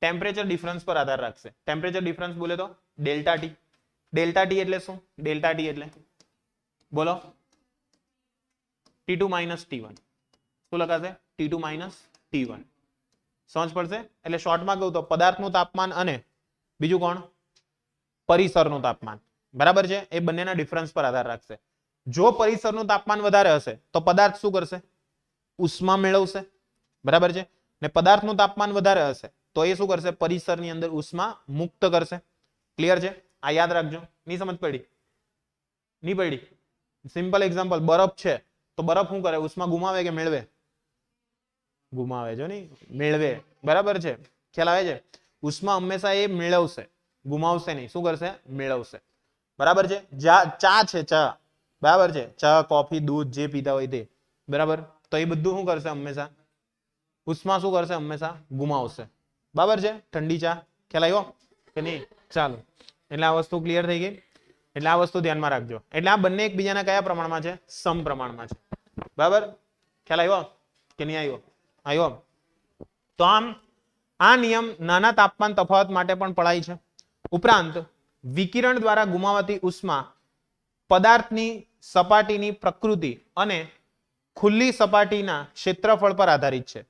[SPEAKER 1] ટેમ્પરેચર ડિફરન્સ પર આધાર રાખશે. ટેમ્પરેચર ડિફરન્સ બોલે તો ડેલ્ટા ટી. ડેલ્ટા ટી એટલે શું, ડેલ્ટા ટી એટલે બોલો, T2 માઇનસ T1. શું લખાશે, T2 માઇનસ T1. સમજ પડશે? એટલે શોર્ટમાં કહું તો પદાર્થનું તાપમાન અને બીજું કોણ, પરિસરનું તાપમાન, બરાબર છે, એ બંનેના ડિફરન્સ પર આધાર રાખશે. જો પરિસરનું તાપમાન વધારે હશે તો પદાર્થ શું કરશે, ઉષ્મા મેળવશે, બરાબર છે, ને પદાર્થનું તાપમાન વધારે હશે તો એ શું કરશે, પરિસરની અંદર ઉષ્મા મુક્ત કરશે. ક્લિયર છે? આ યાદ રાખજો. નહીં સમજ પડી? નહીં પડી? સિમ્પલ એક્ઝામ્પલ, બરફ છે તો બરફ શું કરે, ઉષ્મા ગુમાવે કે મેળવે, ગુમાવે, જો નહીં મેળવે, બરાબર છે, ખ્યાલ આવે છે. ઉષ્મા હંમેશા એ મેળવશે, ગુમાવશે નહીં, શું કરશે, મેળવશે, બરાબર છે. ચા છે, ચા, બરાબર છે, ચા કોફી દૂધ જે પીતા હોય તે, બરાબર, તો એ બધું શું કરશે, હંમેશા ઉષ્મા શું કરશે, હંમેશા ગુમાવશે, બરાબર છે. ઠંડી ચા, ખ્યાલ આવ્યો કે નહીં? ચાલો, એટલે આ વસ્તુ ક્લિયર થઈ ગઈ. એટલે આ વસ્તુ ધ્યાનમાં રાખજો. એટલે આ બંને એકબીજાના કયા પ્રમાણમાં છે, સમપ્રમાણમાં છે, બરાબર. ખ્યાલ આવ્યો કે નહીં આવ્યો? આવ્યો. તો આમ આ નિયમ નાના તાપમાન તફાવત માટે પણ પડાય છે. ઉપરાંત વિકિરણ દ્વારા ગુમાવાતી ઉષ્મા પદાર્થની સપાટીની પ્રકૃતિ અને ખુલ્લી સપાટીના ક્ષેત્રફળ પર આધારિત છે.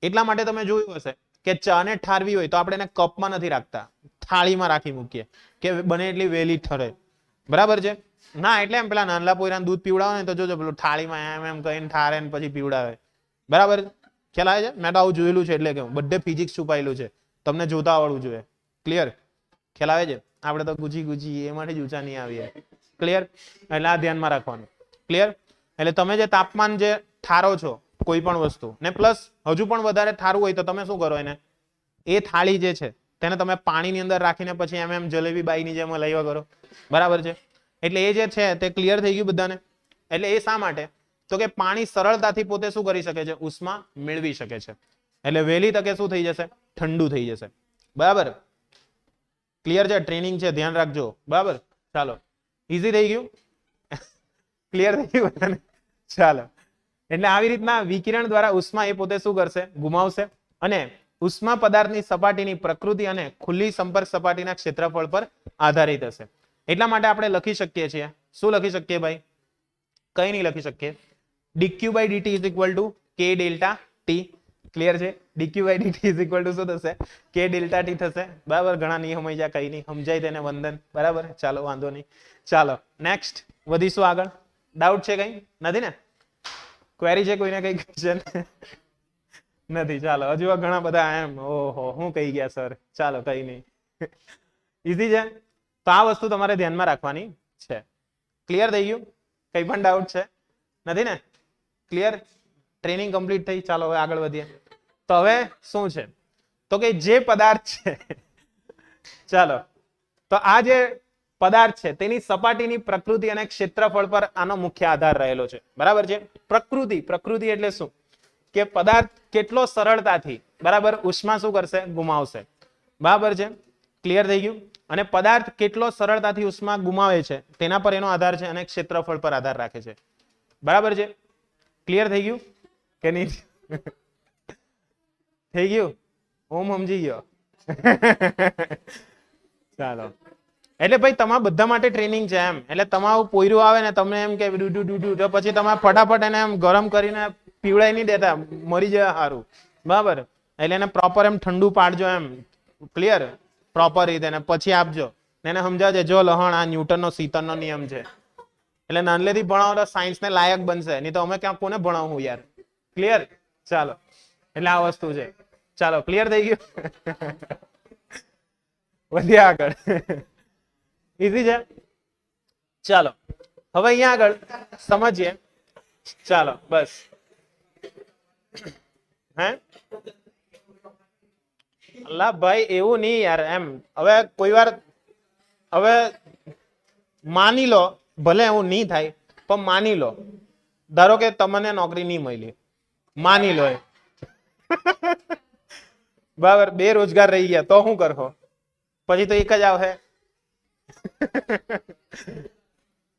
[SPEAKER 1] એટલા માટે તમે જોયું હશે કે ચા ને ઠારવી હોય તો આપણે એને કપમાં નથી રાખતા, થાળીમાં રાખી મૂકીએ કે બને એટલી વહેલી ઠરે, બરાબર છે. ના એટલે એમ પેલા નાનલા પોયરાને દૂધ પીવડાવે ને તો જોજો પેલું થાળીમાં એમ એમ કહીને ઠારે ને પછી પીવડાવે, બરાબર. ખ્યાલ આવે છે? મેં તો આવું જોયેલું છે, એટલે કે બધે ફિઝિક્સ છુપાયેલું છે, તમને જોતા આવડવું જોઈએ. ક્લિયર? ખ્યાલ આવે છે? આપણે તો ગુજી એમાંથી જ ઊંચા નહીં આવીએ. ક્લિયર? એટલે આ ધ્યાનમાં રાખવાનું. ક્લિયર? એટલે તમે જે તાપમાન જે ઠારો છો કોઈ પણ વસ્તુ ને પ્લસ હજુ પણ વધારે ઠારવું હોય તો તમે શું કરો, એને એ થાળી જે છે તેને તમે પાણીની અંદર રાખીને પછી એમ જલેબી બાઈની જેમ લઈવા કરો, બરાબર છે. એટલે એ જે છે તે ક્લિયર થઈ ગયું બધાને. એટલે એ શા માટે, તો કે પાણી સરળતાથી પોતે શું કરી શકે છે, ઉષ્મા મેળવી શકે છે. એટલે વહેલી તકે શું થઈ જશે, ઠંડુ થઈ જશે, બરાબર. ક્લિયર છે? ટ્રેનિંગ છે, ધ્યાન રાખજો, બરાબર. ચાલો, ઈઝી થઈ ગયું, ક્લિયર થઈ ગયું બધાને. ચાલો, એટલે આવી રીતના વિકિરણ દ્વારા ઉષ્મા એ પોતે શું કરશે, ગુમાવશે. અને ઉષ્મા પદાર્થની સપાટીની પ્રકૃતિ અને ખુલ્લી સંપર્ક સપાટીના ક્ષેત્રફળ પર આધારિત હશે. એટલા માટે આપણે લખી શકીએ છીએ, શું લખી શકીએ ભાઈ, કઈ નહીં લખી શકીએ, dq by dt is equal to k delta t. Clear છે? dq by dt is equal to શું થશે, k delta t થશે, બરાબર. ઘણા નહીં સમજ્યા, કઈ નહીં સમજાય તેને વંદન, બરાબર. ચાલો, વાંધો નહીં. ચાલો નેક્સ્ટ વધીશું આગળ. ડાઉટ છે કઈ? નથી ને? ક્વેરી છે કોઈને, કઈ ક્વેશ્ચન નથી? ચાલો, હજુ ઘણા બધા એમ ઓહો હું કહી ગયા સર. ચાલો, કઈ નહીં, ઈઝી છે. તો આ વસ્તુ તમારે ધ્યાનમાં રાખવાની છે. ક્લિયર થઈ ગયું? કઈ પણ ડાઉટ છે? નથી ને? ક્લિયર? ટ્રેનિંગ કમ્પ્લીટ થઈ. ચાલો હવે આગળ વધીએ. તો હવે શું છે, તો કે જે પદાર્થ છે ચાલો, તો આ જે પદાર્થ છે તેની સપાટીની પ્રકૃતિ અને ક્ષેત્રફળ પર આનો મુખ્ય આધાર રહેલો છે, બરાબર છે. પ્રકૃતિ એટલે શું, કે પદાર્થ કેટલો સરળતાથી, બરાબર, ઉષ્મા શું કરશે, ગુમાવશે, બરાબર છે. ક્લિયર થઈ ગયું? અને પદાર્થ કેટલો સરળતાથી ઉષ્મા ગુમાવે છે તેના પર એનો આધાર છે અને ક્ષેત્રફળ પર આધાર રાખે છે, બરાબર છે. ક્લિયર થઈ ગયું કે નહીં? થઈ ગયું? ઓમ સમજી ગયો? ચાલો, એટલે ભાઈ તમારા બધા માટે ટ્રેનિંગ છે એમ. એટલે તમારું પોયરું આવે ને તમને એમ કે ડૂડુ તો પછી તમારે ફટાફટ એને એમ ગરમ કરીને પીવડાઈ નહીં દેતા, મરી જાય સારું, બરાબર. એટલે એને પ્રોપર એમ ઠંડુ પાડજો એમ. ક્લિયર? પ્રોપર રીતે ને પછી આપજો. એને સમજાવજે, જો લહણ આ ન્યૂટનનો શીતળનો નિયમ છે. એટલે નાનલેથી ભણાવો તો સાયન્સ ને લાયક બનશે, નહીં તો અમે ક્યાં કોને ભણાવું યાર. ક્લિયર? ચાલો, એટલે આ વસ્તુ છે. ચાલો, ક્લિયર થઈ ગયું? વધીએ આગળ. ઈઝી છે. ચાલો, હવે અહીંયા આગળ સમજીએ. ચાલો બસ. હે અલ્લા ભાઈ એવું નહીં યાર એમ. હવે કોઈ વાર હવે માની લો, ભલે એવું નહીં થાય પણ માની લો, ધારો કે તમને નોકરી નહીં મળી, માની લો બરાબર, બેરોજગાર રહી ગયા તો શું કરશો? પછી તો એક જ આવશે.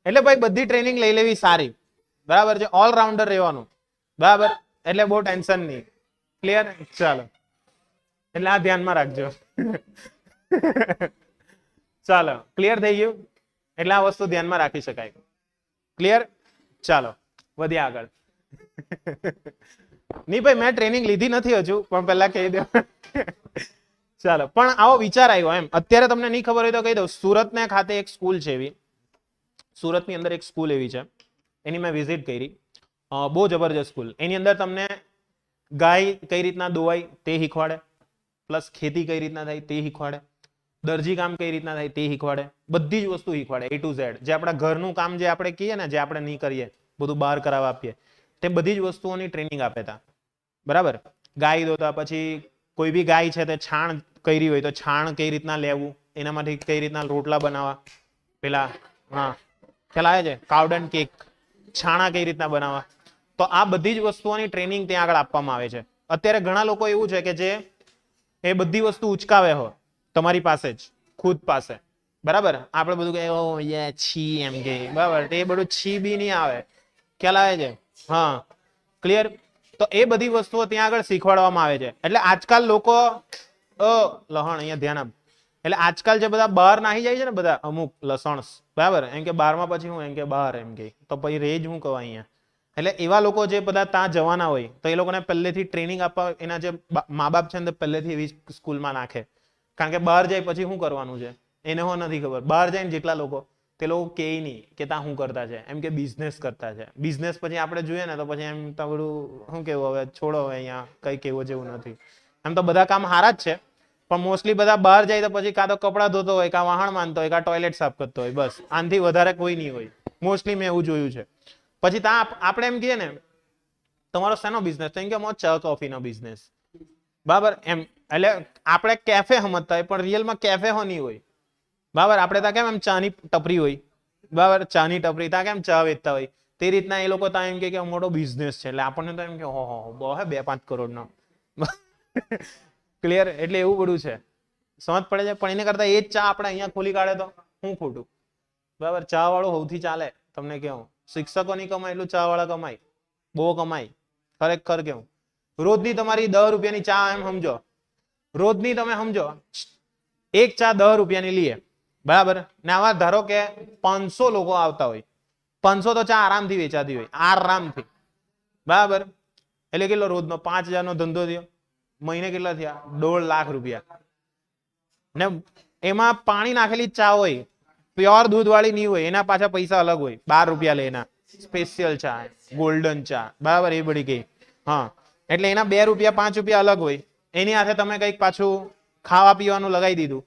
[SPEAKER 1] એટલે ભાઈ બધી ટ્રેનિંગ લઈ લેવી સારી, બરાબર છે. ઓલરાઉન્ડર રહેવાનું, બરાબર. એટલે બહુ ટેન્શન નહીં. ક્લિયર? ચાલો, એટલે આ ધ્યાનમાં રાખજો. ચાલો, ક્લિયર થઈ ગયું? એટલે આ વસ્તુ ધ્યાનમાં રાખી શકાય. ક્લિયર? ચાલો, વધીએ આગળ. નહીં ભાઈ, મેં ટ્રેનિંગ લીધી નથી હજુ, પણ પહેલા કહી દો. ચાલો, પણ આવો વિચાર આવ્યો એમ. અત્યારે તમને નહીં ખબર હોય તો કહી દઉં, સુરતને ખાતે એક સ્કૂલ છે એવી, સુરતની અંદર એક સ્કૂલ એવી છે, એની મેં વિઝિટ કરી. બહુ જબરજસ્ત સ્કૂલ. એની અંદર તમને ગાય કઈ રીતના દોવાય તે શીખવાડે, પ્લસ ખેતી કઈ રીતના થાય તે શીખવાડે, દરજી કામ કઈ રીતના થાય તે શીખવાડે, બધી જ વસ્તુ શીખવાડે A to Z. જે આપણા ઘરનું કામ જે આપણે કહીએ ને, જે આપણે નહીં કરીએ, બધું બહાર કરાવવા આપીએ, તે બધી જ વસ્તુઓની ટ્રેનિંગ આપે તા, બરાબર. ગાય દોતા, પછી કોઈ બી ગાય છે તે છાણ કરી હોય તો છાણ કઈ રીતના લેવું, એનામાંથી કઈ રીતના રોટલા બનાવવા, પેલા હા ખ્યાલ આવે છે, કાવડન કેક, છાણા કઈ રીતના બનાવવા. તો આ બધી જ વસ્તુઓની ટ્રેનિંગ ત્યાં આગળ આપવામાં આવે છે. અત્યારે ઘણા લોકો એવું છે કે જે એ બધી વસ્તુ ઉચકાવે હો તમારી પાસે જ, ખુદ પાસે, બરાબર. આપણે બધું કે ઓ યે છી એમ કે, બરાબર. એ બધું છી બી નહીં આવે, ખ્યાલ આવે છે? હા, ક્લિયર? તો એ બધી વસ્તુઓ ત્યાં આગળ શીખવાડવામાં આવે છે. એટલે આજકાલ લોકો લહણ અહીંયા ધ્યાન આપ. એટલે આજકાલ જે બધા બહાર નાહી જાય છે ને, બધા અમુક લસણ, બરાબર, એમ કે 12માં પછી હું એમ કે બહાર એમ કે, તો પછી રેજ હું કહું અહીંયા. એટલે એવા લોકો જે બધા ત્યાં જવાના હોય તો એ લોકોને પહેલેથી ટ્રેનિંગ આપવા એના જે મા બાપ છે ને પહેલેથી એવી સ્કૂલમાં નાખે, કારણ કે બહાર જાય પછી શું કરવાનું છે એને હો નથી ખબર. બહાર જઈને જેટલા લોકો તે લોકો કે નહીં કે ત્યાં શું કરતા છે, એમ કે બિઝનેસ કરતા છે. બિઝનેસ પછી આપણે જોઈએ ને તો પછી એમ તો બધું શું કેવું, હવે છોડો, હવે અહીંયા કઈ કેવું જેવું નથી. એમ તો બધા કામ સારા જ છે, પણ મોસ્ટલી બધા બહાર જાય તો પછી કાં તો કપડાં ધોતો હોય, કાં વાહણ માનતો હોય, કાં ટોયલેટ સાફ કરતો હોય, બસ આનાથી વધારે કોઈ નહીં હોય. મોસ્ટલી મેં એવું જોયું છે. પછી ત્યાં આપણે એમ કહીએ ને તમારો શેનો બિઝનેસ, તો એમ કે અમારો ચા કોફીનો બિઝનેસ, બરાબર. એમ એટલે આપણે કેફે સમજતા હોય પણ રિયલમાં કેફે હો નહીં હોય, બરાબર. આપણે ત્યાં કેમ એમ ચાની ટપરી હોય, બરાબર, ચાની ટપરી ત્યાં કેમ ચા વેચતા હોય, તે રીતના એ લોકો ત્યાં એમ કે મોટો બિઝનેસ છે. એટલે આપણને તો એમ કે હો બહુ હે 2-5 કરોડનો. ક્લિયર? એટલે એવું બધું છે, સમજ પડે છે. પણ એને કરતા એ જ ચા આપણે અહીંયા ખોલી કાઢે તો શું ખોટું, બરાબર. ચા વાળું સૌથી ચાલે. તમને કેવું, શિક્ષકો નહીં કમાય એટલું ચા વાળા કમાય, બહુ કમાય ખરેખર. કેવું, રોજની તમારી 10 રૂપિયાની ચા, એમ સમજો રોજની તમે સમજો એક ચા 10 રૂપિયાની લઈએ, બરાબર. ને આવા ધારો કે 500 લોકો આવતા હોય, 500 તો ચા આરામથી વેચાતી હોય, આરામથી, બરાબર. એટલે કેટલો રોજનો 5000 નો ધંધો થયો, મહિને કેટલા થયા 1.5 લાખ રૂપિયા. ને એમાં પાણી નાખેલી ચા હોય, પ્યોર દૂધ વાળી નહીં હોય, એના પાછા પૈસા અલગ હોય, 12 રૂપિયા લે એના. સ્પેશિયલ ચા, ગોલ્ડન ચા, બરાબર, એ બધી કઈ. હા, એટલે એના 2 રૂપિયા 5 રૂપિયા અલગ હોય. એની સાથે તમે કંઈક પાછું ખાવા પીવાનું લગાવી દીધું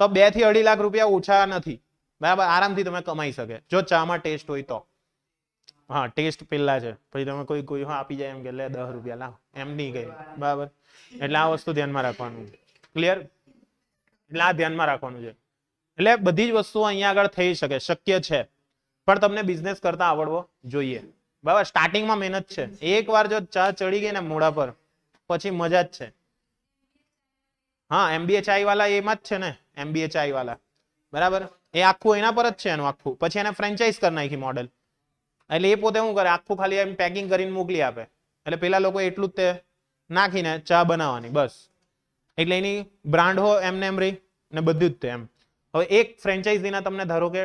[SPEAKER 1] તો 2 થી 2.5 લાખ રૂપિયા ઓછા નથી, બરાબર. આરામથી તમે કમાઈ શકે જો ચામાં ટેસ્ટ હોય તો. હા, ટેસ્ટ પેલા છે, પછી તમે કોઈ આપી જાય એમ કે લે 10 રૂપિયા લાવ, એમ નહીં કઈ, બરાબર. એટલે આ વસ્તુ ધ્યાનમાં રાખવાનું. ક્લિયર? એટલે આ ધ્યાનમાં રાખવાનું છે. એટલે બધી જ વસ્તુઓ અહીંયા આગળ થઈ શકે, શક્ય છે, પણ તમને બિઝનેસ કરતા આવડવો જોઈએ, બરાબર. સ્ટાર્ટિંગમાં મહેનત છે. એકવાર જો ચા ચડી ગઈ ને મોઢા પર પછી મજા જ છે. હા, MBA ચાય વાળા એમાં જ છે ને, MBA ચાય વાળા, બરાબર. એ આખું એના પર જ છે એનું આખું. પછી એને ફ્રેન્ચાઇઝ કરી નાખી મોડેલ. એટલે એ પોતે શું કરે, આખું ખાલી એમ પેકિંગ કરીને મોકલી આપે. એટલે પેલા લોકો એટલું જ તે નાખીને ચા બનાવવાની, બસ. એટલે એની બ્રાન્ડ હો એમને એમ રહી ને બધું જ તે એમ. હવે એક ફ્રેન્ચાઇઝીના તમને ધારો કે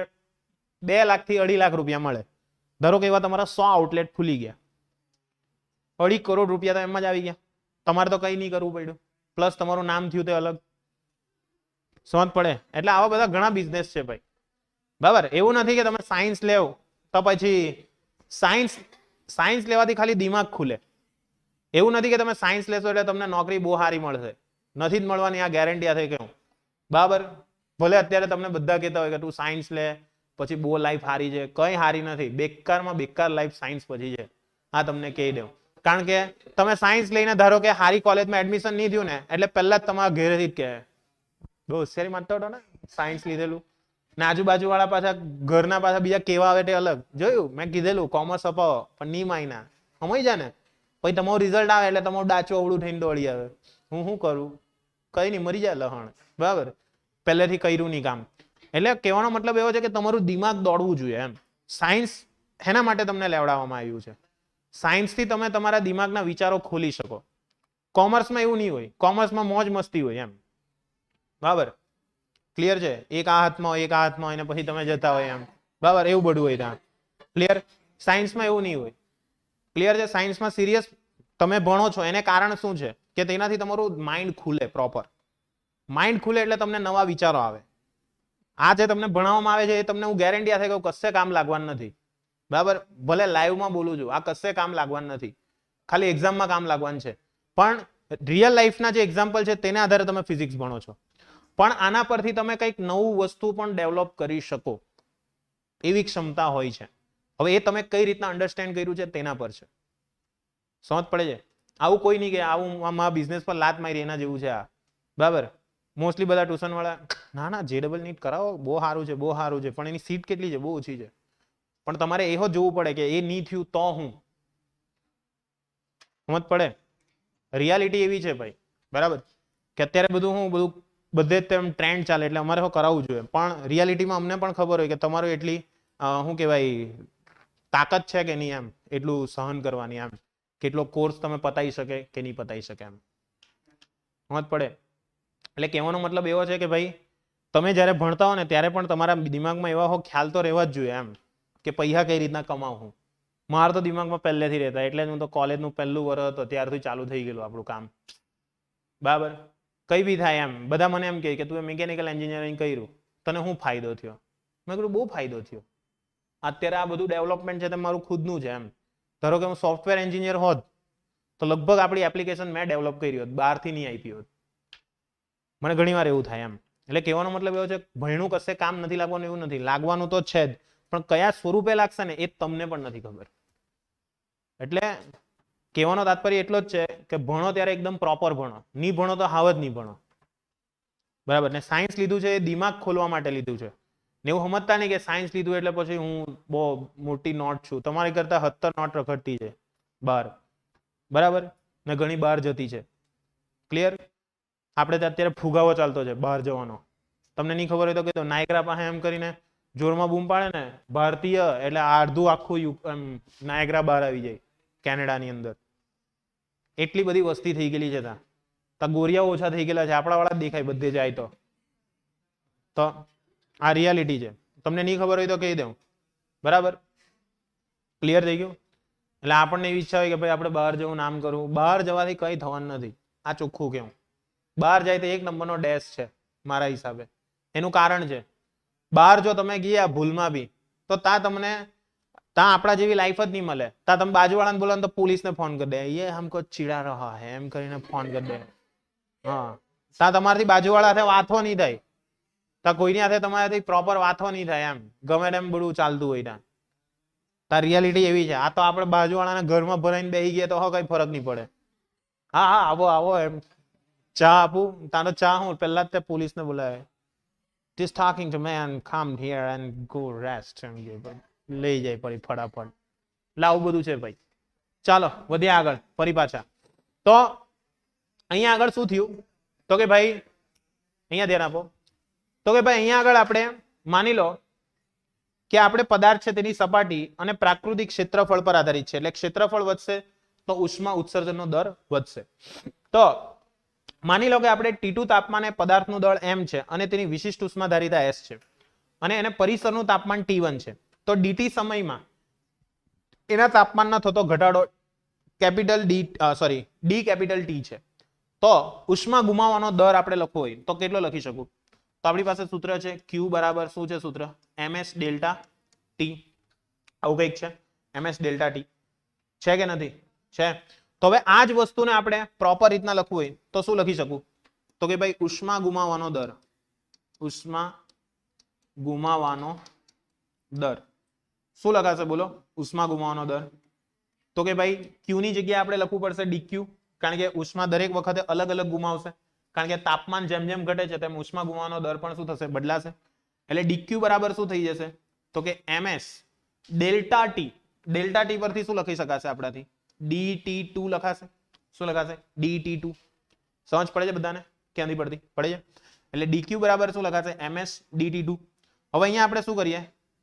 [SPEAKER 1] 2 લાખ થી 2.5 લાખ રૂપિયા મળે, ધારો કે એવા તમારા 100 આઉટલેટ ખુલી ગયા, 2.5 કરોડ રૂપિયા તો એમ જ આવી ગયા. તમારે તો કઈ નહીં કરવું પડ્યું, પ્લસ તમારું નામ થયું તે અલગ. સમજ પડે? એટલે આવા બધા ઘણા બિઝનેસ છે ભાઈ, બરાબર. એવું નથી કે તમે સાયન્સ લેવો તો પછી સાયન્સ લેવાથી ખાલી દિમાગ ખુલે. એવું નથી કે તમે સાયન્સ લેશો એટલે તમને નોકરી બહુ સારી મળશે, નથી જ મળવાની, આ ગેરંટી આ થઈ કેવું, બરાબર. ભલે અત્યારે તમને બધા કહેતા હોય કે તું સાયન્સ લે પછી બહુ લાઈફ હારી છે, કઈ હારી નથી. બેકારમાં બેકાર લાઈફ સાયન્સ પછી છે, આ તમને કહી દઉં. કારણ કે તમે સાયન્સ લઈને ધારો કે સારી કોલેજમાં એડમિશન નહીં થયું ને એટલે પહેલા જ તમારા ઘરેથી જ કહે બહુ હોશિયારી માનતો હતો ને સાયન્સ લીધેલું, ને આજુબાજુ વાળા પાછા ઘરના પાછા બીજા કેવા આવે તે અલગ. જોયું, મેં કીધેલું કોમર્સ અપાવો પણ નહીં માયના, સમય જાય ને. પછી તમારું રિઝલ્ટ આવે એટલે તમારું ડાચું અવળું થઈને દોડી આવે, હું શું કરું, કઈ નહીં, મરી જાય લહણ, બરાબર. પહેલેથી કર્યું નહીં કામ. એટલે કહેવાનો મતલબ એવો છે કે તમારું દિમાગ દોડવું જોઈએ એમ. સાયન્સ એના માટે તમને લેવડાવવામાં આવ્યું છે. સાયન્સથી તમે તમારા દિમાગના વિચારો ખોલી શકો. કોમર્સમાં એવું નહીં હોય, કોમર્સમાં મોજ મસ્તી હોય એમ, બરાબર. ક્લિયર છે? એક આ હાથમાં હોય, એક આ હાથમાં હોય ને પછી તમે જતા હોય એમ, બરાબર. એવું બધું હોય ત્યાં. ક્લિયર? સાયન્સમાં એવું નહીં હોય. ક્લિયર છે? સાયન્સમાં સિરિયસ તમે ભણો છો એને કારણ શું છે કે તેનાથી તમારું માઇન્ડ ખુલે, પ્રોપર માઇન્ડ ખુલે એટલે તમને નવા વિચારો આવે. આ જે તમને ભણાવવામાં આવે છે એ તમને હું ગેરંટી આપે કે કશે કામ લાગવાનું નથી, બરાબર. ભલે લાઈવમાં બોલું છું, આ કશે કામ લાગવાનું નથી, ખાલી એક્ઝામમાં કામ લાગવાનું છે. પણ રિયલ લાઈફના જે એક્ઝામ્પલ છે તેના આધારે તમે ફિઝિક્સ ભણો છો, પણ આના પરથી તમે કંઈક નવું વસ્તુ પણ ડેવલપ કરી શકો એવી ક્ષમતા હોય છે. હવે એ તમે કઈ રીતના અન્ડરસ્ટેન્ડ કર્યું છે તેના પર છે. સમજ પડે છે? આવું કોઈ નહીં કે આવું આમાં બિઝનેસ પર લાત મારી એના જેવું છે આ, બરાબર. મોસ્ટલી બધા ટ્યુશન વાળા ના ના જે નીટ કરાવો, બહુ સારું છે, બહુ સારું છે, પણ એની સીટ કેટલી છે, બહુ ઓછી છે. પણ તમારે એવો જોવું પડે કે એ નહીં થયું તો હું, સમજ પડે? રિયાલિટી એવી છે ભાઈ, બરાબર, કે અત્યારે બધું બધે તેમ ટ્રેન્ડ ચાલે એટલે અમારે કરાવવું જોઈએ, પણ રિયાલિટીમાં અમને પણ ખબર હોય કે તમારું એટલી શું કહેવાય તાકાત છે કે નહીં, એમ એટલું સહન કરવાની, એમ કેટલો કોર્સ તમે પતાવી શકે કે નહીં પતાવી શકે, એમ સમજ પડે? એટલે કહેવાનો મતલબ એવો છે કે ભાઈ તમે જ્યારે ભણતા હો ને ત્યારે પણ તમારા દિમાગમાં એવા ખ્યાલ તો રહેવા જ જોઈએ એમ કે પૈસા કઈ રીતના કમાવું. મારે તો દિમાગમાં પહેલેથી રહેતા, એટલે હું તો કોલેજનું પહેલું વર્ષ હતો ત્યારથી ચાલુ થઈ ગયેલું આપણું કામ. બરાબર, કઈ બી થાય એમ બધા મને એમ કહે કે તું મિકેનિકલ એન્જિનિયરિંગ કર્યું, તને શું ફાયદો થયો? મેં કીધું બહુ ફાયદો થયો. અત્યારે આ બધું ડેવલપમેન્ટ છે તે મારું ખુદનું છે એમ. ધારો કે હું સોફ્ટવેર એન્જિનિયર હોત તો લગભગ આપણી એપ્લિકેશન મેં ડેવલપ કરી હોત, બહારથી નહીં આપી હોત. મને ઘણી વાર એવું થાય એમ. એટલે કહેવાનો મતલબ એવો છે ભણ્યું કશે કામ નથી લાગવાનું એવું નથી, લાગવાનું તો છે જ, પણ કયા સ્વરૂપે લાગશે ને એ તમને પણ નથી ખબર. એટલે કહેવાનો તાત્પર્ય એટલો જ છે કે ભણો ત્યારે એકદમ પ્રોપર ભણો, નહીં ભણો તો હાવ જ નહીં ભણો. બરાબર ને? સાયન્સ લીધું છે એ દિમાગ ખોલવા માટે લીધું છે ને એવું સમજતા નહીં કે સાયન્સ લીધું એટલે પછી હું બહુ મોટી નોટ છું. તમારી કરતા 70 નોટ રખડતી છે બહાર. બરાબર ને? ઘણી બહાર જતી છે. ક્લિયર? આપણે તો અત્યારે ફુગાવો ચાલતો છે બહાર જવાનો. તમને નહીં ખબર હોય તો કહેતો, નાયગ્રા પાસે એમ કરીને જોરમાં બૂમ પાડે ને ભારતીય એટલે અડધું આખું નાયગ્રા બહાર આવી જાય કેનેડાની અંદર. એટલી બધી વસ્તી થઈ ગયેલી છે ત્યાં ગોરિયાઓ ઓછા થઈ ગયેલા છે, આપણા વાળા જ દેખાય બધે જાય તો આ રિયાલિટી છે. તમને નહીં ખબર હોય તો કહી દઉં. બરાબર? ક્લિયર થઈ ગયું? એટલે આપણને એવી ઈચ્છા હોય કે ભાઈ આપણે બહાર જવું, નામ કરવું. બહાર જવાથી કંઈ થવાનું નથી, આ ચોખ્ખું કેવું. બહાર જાય તો એક નંબરનો ડેશ છે મારા હિસાબે. એનું કારણ છે, બહાર જો તમે ગયા ભૂલમાં બી તો તમને ત્યાં આપણા જેવી લાઈફ જ નહીં મળે. ત્યાં તમે બાજુવાળાને બોલો તો પોલીસને ફોન કરી દે, એ હમકો ચીડા રહા હે એમ કરીને ફોન કરી દે. હા, ત્યાં તમારાથી બાજુવાળા સાથે વાતો નહીં થાય, ત્યાં કોઈની સાથે તમારાથી પ્રોપર વાતો નહીં થાય એમ, ગમે તેમ બધું ચાલતું હોય ત્યાં રિયાલિટી એવી છે. આ તો આપણે બાજુવાળાના ઘરમાં ભરાઈને બેસી ગયા તો કઈ ફરક નહીં પડે. હા હા આવો આવો એમ ચા આપું, તાનો ચા હું પહેલા જ તે પોલીસને બોલાવે, This talking to man, come here and go rest. લઈ જાય ફરી ફટાફટ. લાવું બધું છે ભાઈ. ચાલો વધ્યા આગળ ફરી પાછા. તો અહીંયા આગળ શું થયું તો કે ભાઈ અહીંયા ધ્યાન આપો. તો કે ભાઈ અહીંયા આગળ આપણે માની લો કે આપણે પદાર્થ છે તેની સપાટી અને પ્રાકૃતિક ક્ષેત્રફળ પર આધારિત છે. એટલે ક્ષેત્રફળ વધશે તો ઉષ્મા ઉત્સર્જનનો દર વધશે. તો માની લો કે આપણે T2 તાપમાને પદાર્થનું દળ m છે અને તેની વિશિષ્ટ ઉષ્માધારિતા s છે અને એને પરિસરનું તાપમાન T1 છે. તો dt સમયમાં એના તાપમાનનો થતો ઘટાડો D કેપિટલ T છે. તો ઉષ્મા ગુમાવવાનો દર આપણે લખવો હોય તો કેટલો લખી શકું? તો આપણી પાસે સૂત્ર છે Q બરાબર શું છે સૂત્ર? ms delta T. આવું કંઈક છે ms ડેલ્ટા T. છે કે નથી? છે. તો હવે આ જ વસ્તુને આપણે પ્રોપર રીતના લખવું હોય તો શું લખી શકું? તો કે ભાઈ ઉષ્મા ગુમાવવાનો દર, ઉષ્મા ગુમાવવાનો દર શું લખાશે બોલો? ઉષ્મા ગુમાવવાનો દર. તો કે ભાઈ Q ની જગ્યાએ આપણે લખવું પડશે dq, કારણ કે ઉષ્મા દરેક વખતે અલગ અલગ ગુમાવશે, કારણ કે તાપમાન જેમ જેમ ઘટે છે તેમ ઉષ્મા ગુમાવવાનો દર પણ શું થશે? બદલાશે. એટલે dq બરાબર શું થઈ જશે? તો કે ms delta T. Delta T પરથી શું લખી શકાશે આપણાથી? dt2 લખાશે. શું લખાશે? dt2. સમજ પડે છે બધાને? ક્યાંથી પડતી? પડે છે. એટલે dq બરાબર શું લખાશે? ms dt2. હવે અહીંયા આપણે શું કરીએ?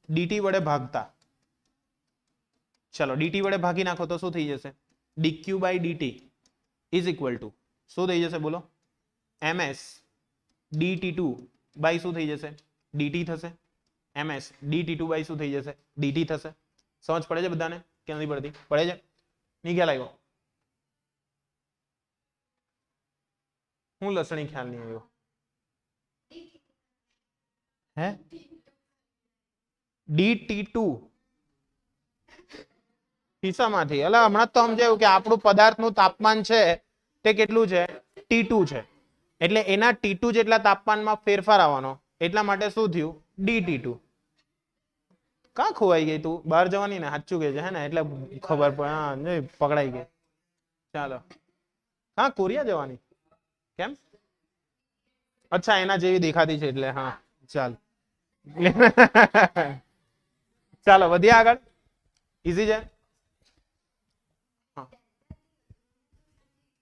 [SPEAKER 1] dt વડે ભાગતા, ચલો dt વડે ભાગી નાખો તો શું થઈ જશે? dq by dt is equal to શું થઈ જશે બોલો? ms dt2 by શું થઈ જશે? dt થશે. ms dt2 by શું થઈ જશે? dt થશે. સમજ પડે છે બધાને? ક્યાંથી પડતી? પડે છે? નહીં ખ્યાલ આવ્યો? હું લસણી ખ્યાલ નહીં આવ્યો હે? dt2 હિસામાંથી એટલે હમણાં તો સમજાયું કે આપણું પદાર્થનું તાપમાન છે તે કેટલું છે? T2 છે. એટલે એના T2 જેટલા તાપમાનમાં ફેરફાર આવવાનો, એટલા માટે શું થયું? dt2. કા ખોવાઈ ગઈ તું? બહાર જવાની ને? સાચું કે છે હે ને? એટલે ખબર પડે. હા પકડાઈ ગઈ. ચાલો હા કોરિયા જવાની કેમ? અચ્છા એના જેવી દેખાતી છે એટલે હા ચાલ. ચાલો વધ્યા આગળ. ઈઝી છે.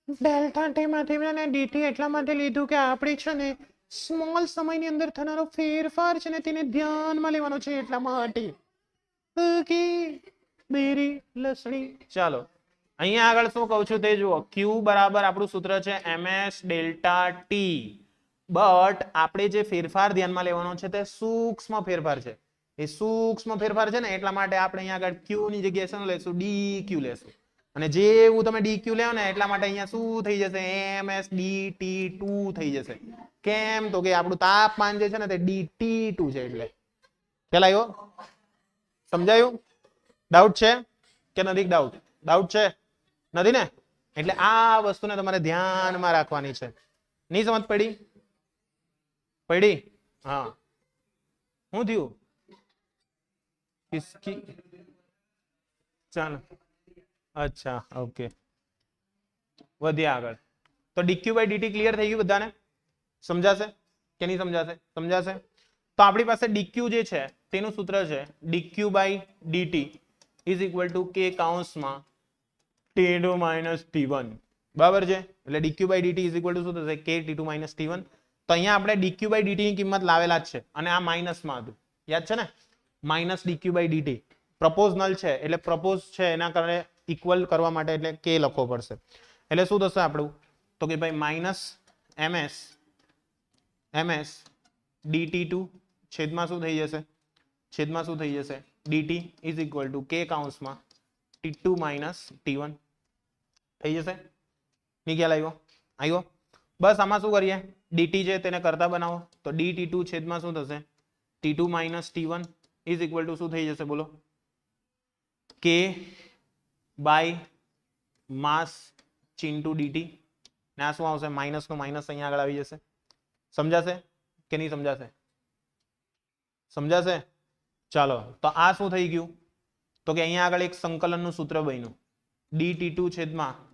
[SPEAKER 1] ડેલ્ટા ટી માંથી મેં ડીટી એટલા માટે લીધું કે આપણે છે ને સ્મોલ સમયની અંદર થનારો ફેરફાર છે ને તેને ધ્યાનમાં લેવાનો છે એટલા માટે. ઓકે બેરી લસણી. ચાલો અહીંયા આગળ શું કહું છું તે જુઓ. Q બરાબર આપણું સૂત્ર છે ms ડેલ્ટા ટી. બટ આપણે જે ફેરફાર ધ્યાનમાં લેવાનો છે તે સૂક્ષ્મ ફેરફાર છે. એ સૂક્ષ્મ ફેરફાર છે ને એટલા માટે આપણે અહીંયા આગળ ક્યુ ની જગ્યાએ શું લેશું ડી ક્યુ લેશું અને જેવું તમે ડી ક્યુ લેવો ને એટલા માટે અહીંયા શું થઈ જશે એમએસ dt2 થઈ જશે કેમ તો કે આપણું તાપમાન જે છે ને તે dt2 છે એટલે ખ્યાલ આવ્યો સમજાયું ડાઉટ છે કે નથી ડાઉટ છે નથી ને એટલે આ વસ્તુને તમારે ધ્યાનમાં રાખવાની છે નહીં સમજ પડી હા શું થયું किसकी ચાલો અચ્છા ઓકે વધ્યા આગળ તો dq by dt ક્લિયર થઈ ગયું બધાને સમજાશે કે નહીં સમજાશે તો આપણી પાસે dq જે છે તેનું સૂત્ર છે dq by dt is equal to k કૌંસમાં t2 minus t1 બરાબર છે એટલે dq by dt is equal to શું થશે k t2 minus t1 તો અહીંયા આપણે dq by dt ની કિંમત લાવેલા જ છે અને આ માઇનસમાં હતું યાદ છે ને માઇનસ dq by dt પ્રપોઝનલ છે એટલે પ્રપોઝ છે એના કારણે ઇક્વલ કરવા માટે એટલે k લખવો પડશે એટલે શું થશે આપણું તો કે ભાઈ માઇનસ ms dt2 છેદમાં શું થઈ જશે dt is equal to k કૌંસમાં t2 minus t1 થઈ જશે ની ખ્યાલ આવ્યો બસ આમાં શું કરીએ dt છે તેને કરતા બનાવો તો dt2 છેદમાં શું થશે t2 minus t1 is equal to શું થઈ જશે બોલો k by mass into dt ને આ શું આવશે માઇનસ નો માઇનસ અહીંયા આગળ આવી જશે સમજાશે કે નહીં સમજાશે ચાલો તો આ શું થઈ ગયું તો કે અહીંયા આગળ એક સંકલનનું સૂત્ર બન્યું dt2 છેદમાં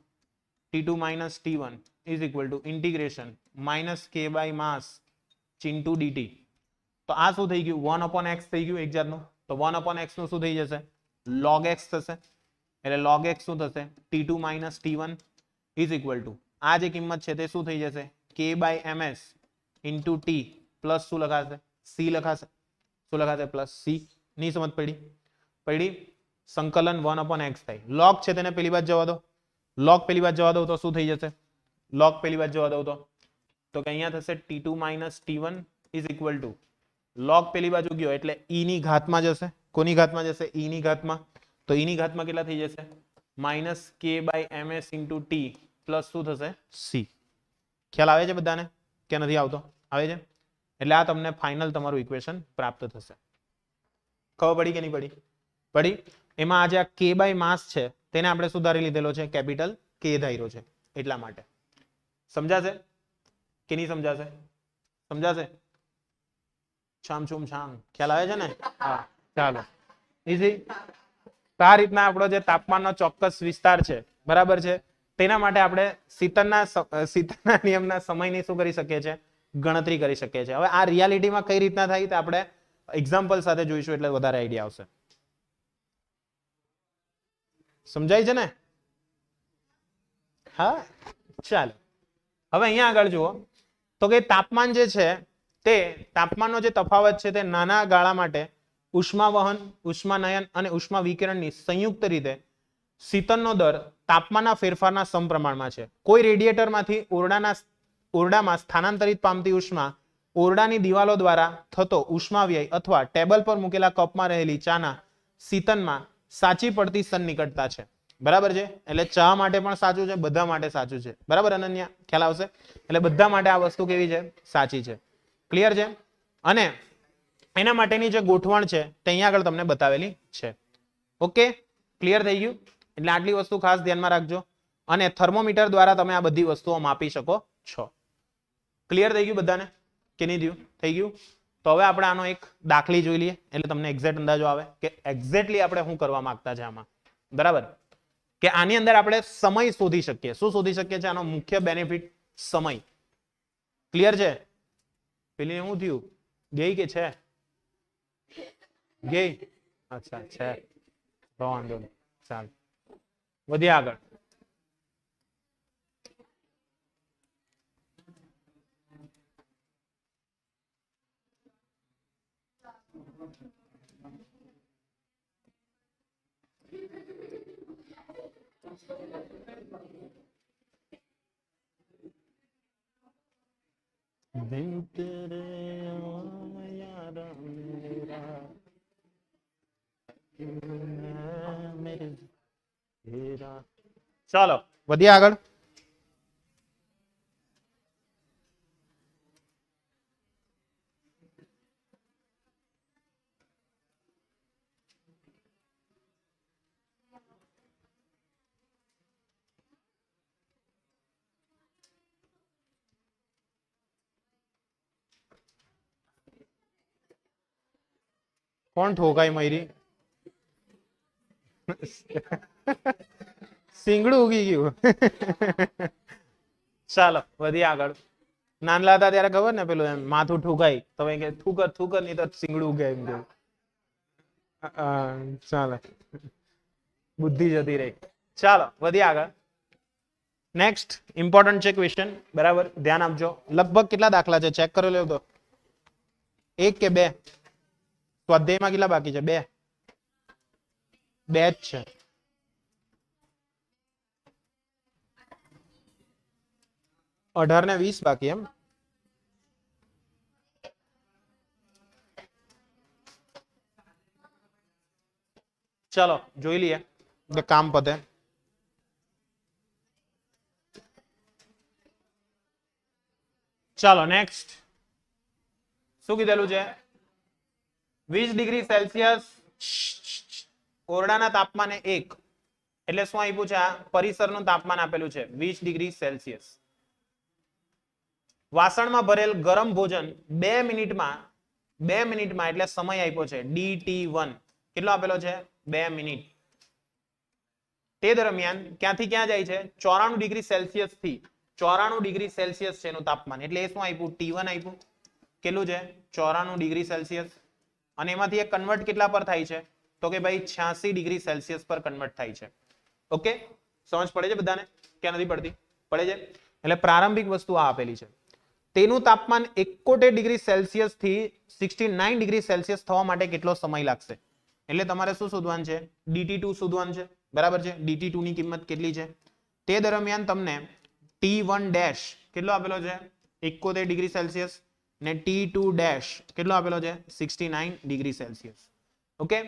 [SPEAKER 1] t2 minus t1 is equal to integration minus k by mass into dt તો આ શું થઈ ગયું 1/x થઈ ગયું એક જાતનું તો 1/x નું શું થઈ જશે log x થશે એટલે log x શું થશે t2 minus t1 is equal to આ જે કિંમત છે તે શું થઈ જશે k by ms into t plus શું લખાશે c લખાશે શું લખાશે પ્લસ c ની સમજ પડી સંકલન 1/x થાય log છે તેને પેલી બાજુ જવા દો log પેલી બાજુ જવા દો તો શું થઈ જશે log પેલી બાજુ જવા દો તો કે અહીંયા થશે t2 minus t1 is equal to log પેલી બાજુ ગયો એટલે e ની ઘાતમાં જશે કોની ઘાતમાં જશે e ની ઘાતમાં તો e ની ઘાતમાં કેટલા થઈ જશે minus k by ms into t plus શું થશે c ખ્યાલ આવે છે બધાને કે નથી આવતો આવે છે એટલે આ તમને ફાઇનલ તમારું ઇક્વેશન પ્રાપ્ત થશે ખબર પડી કે નહીં પડી એમાં આજે આ k by mass છે તેને આપણે સુધારી લીધેલો છે કેપિટલ k ધાર્યો છે એટલા માટે સમજાશે કે નહીં સમજાશે છામ ખ્યાલ આવે છે ને હા ચાલો ઈઝી આ રીતના આપણો જે તાપમાનનો ચોક્કસ વિસ્તાર છે બરાબર છે તેના માટે આપણે શીતળના નિયમના સમયની શું કરી શકીએ છીએ ગણતરી કરી શકીએ છીએ હવે આ રિયાલિટીમાં કઈ રીતના થાય તે આપણે એક્ઝામ્પલ સાથે જોઈશું એટલે વધારે આઈડિયા આવશે સમજાય છે ને હા ચાલો હવે અહીંયા આગળ જુઓ તો કે તાપમાન જે છે તે તાપમાનનો જે તફાવત છે તે નાના ગાળા માટે ઉષ્મા વહન ઉષ્માનયન અને ઉષ્મા વિકિરણની સંયુક્ત રીતે શીતનનો દર તાપમાનના ફેરફારના સમપ્રમાણમાં છે કોઈ રેડિએટરમાંથી ઓરડામાં સ્થાનાંતરિત પામતી ઉષ્મા ઓરડાની દિવાલો દ્વારા થતો ઉષ્માવ્યય અથવા ટેબલ પર મૂકેલા કપમાં રહેલી ચાના શીતનમાં સાચી પડતી સન્નિકટતા છે બરાબર છે એટલે ચા માટે પણ સાચું છે બધા માટે સાચું છે બરાબર અનન્યા ખ્યાલ આવશે એટલે બધા માટે આ વસ્તુ કેવી છે સાચી છે ક્લિયર છે અને એના માટેની જે ગોઠવણ છે તે અહીંયા આગળ તમને બતાવેલી છે ઓકે ક્લિયર થઈ ગયું એટલે આટલી વસ્તુ ખાસ ધ્યાનમાં રાખજો અને થર્મોમીટર દ્વારા તમે આ બધી વસ્તુઓ માપી શકો છો ક્લિયર થઈ ગયું બધાને કે નહીં થયું થઈ ગયું તો હવે આપણે આનો એક દાખલી જોઈ લઈએ એટલે તમને એક્ઝેક્ટ અંદાજો આવે કે એક્ઝેક્ટલી આપણે શું કરવા માંગતા છે આમાં બરાબર કે આની અંદર આપણે સમય શોધી શકીએ શું શોધી શકીએ છીએ આનો મુખ્ય બેનિફિટ સમય ક્લિયર છે પેલી શું થયું ગઈ કે છે ગઈ અચ્છા છે વાંધો નહીં ચાલ વધીએ આગળ दिन तेरे यार मेरा ચાલો વધીએ આગળ. કોણ ઠોકાય મયરી? સિંગડું ઉગી ગયું. ચાલો વધીએ આગળ. નાનલા હતા ત્યારે ખબર ને પેલું એમ માથું ઠુકાય તો કે થૂકર થૂકર નહીં તો સિંગડું ઉગે એમ કે. ચાલો બુદ્ધિ જતી રહી. ચાલો વધીએ આગળ. નેક્સ્ટ ઇમ્પોર્ટન્ટ છે ક્વેશ્ચન, બરાબર ધ્યાન આપજો. લગભગ કેટલા દાખલા છે ચેક કરી લેવો તો? એક કે બે? સ્વાધ્યાયમાં કેટલા બાકી છે? બે જ છે. અઢાર ને 20 બાકી એમ. ચાલો જોઈ લઈએ કામ પતે. ચાલો નેક્સ્ટ શું કીધેલું છે? 20 ડિગ્રી સેલ્સિયસ ઓરડાના તાપમાને 1 એટલે શું આપ્યું છે? આ પરિસરનું તાપમાન આપેલું છે 20 ડિગ્રી સેલ્સિયસ. વાસણમાં ભરેલ ગરમ ભોજન 2 મિનિટમાં એટલે સમય આપ્યો છે DT1 કેટલો આપેલો છે? 2 મિનિટ. તે દરમિયાન ક્યાંથી ક્યાં જાય છે? 94 ડિગ્રી સેલ્સિયસ થી 94 ડિગ્રી સેલ્સિયસ છે એનું તાપમાન, એટલે એ શું આપ્યું? T1 આપ્યું. કેટલું છે? 94 ડિગ્રી સેલ્સિયસ. અને એમાંથી એક કન્વર્ટ કેટલા પર થાય છે? તો કે ભાઈ 86 ડિગ્રી સેલ્સિયસ પર કન્વર્ટ થાય છે. ઓકે, સમજ પડે છે બધાને કે નથી પડતી? પડે છે. એટલે પ્રારંભિક વસ્તુ આ આપેલી છે. તેનું તાપમાન 71 ડિગ્રી સેલ્સિયસ થી 69 ડિગ્રી સેલ્સિયસ થવા માટે કેટલો સમય લાગશે? એટલે તમારે શું શોધવાનું છે? DT2 શોધવાનું છે, બરાબર છે. DT2 ની કિંમત કેટલી છે? તે દરમિયાન તમને T1 ડેશ કેટલો આપેલો છે? 71 ડિગ્રી સેલ્સિયસ. ને T2 ડેશ કેટલો આપેલો છે? 69 ડિગ્રી સેલ્સિયસ. ઓકે,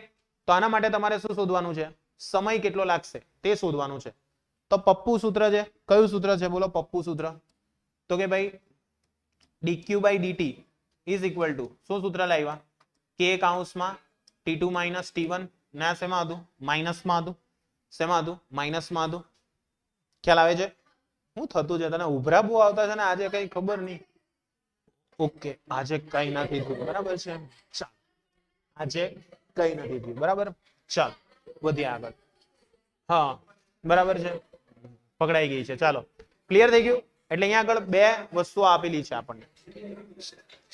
[SPEAKER 1] તો આના માટે તમારે શું શોધવાનું છે? સમય કેટલો લાગશે તે શોધવાનું છે. તો પપ્પુ સૂત્ર છે. કયું સૂત્ર છે બોલો? પપ્પુ સૂત્ર. તો કે ભાઈ dq/dt ઇઝ ઇક્વલ ટુ શું સૂત્ર લાવ્યા? k કૌંસમાં T2 - T1 ના શેમાં હતું? માઇનસમાં હતું. શેમાં હતું? માઇનસમાં હતું. ખ્યાલ આવે છે? શું થતું છે તને? ઉભરા બહુ આવતા છે ને આજે, કઈ ખબર નહીં. ઓકે, આજે કઈ નથી થયું, બરાબર છે. ચાલ આજે કઈ નથી થયું, બરાબર. ચાલ વધીએ આગળ. હા બરાબર છે, પકડાઈ ગઈ છે. ચાલો ક્લિયર થઈ ગયું. એટલે અહીંયા આગળ બે વસ્તુઓ આપેલી છે આપણને.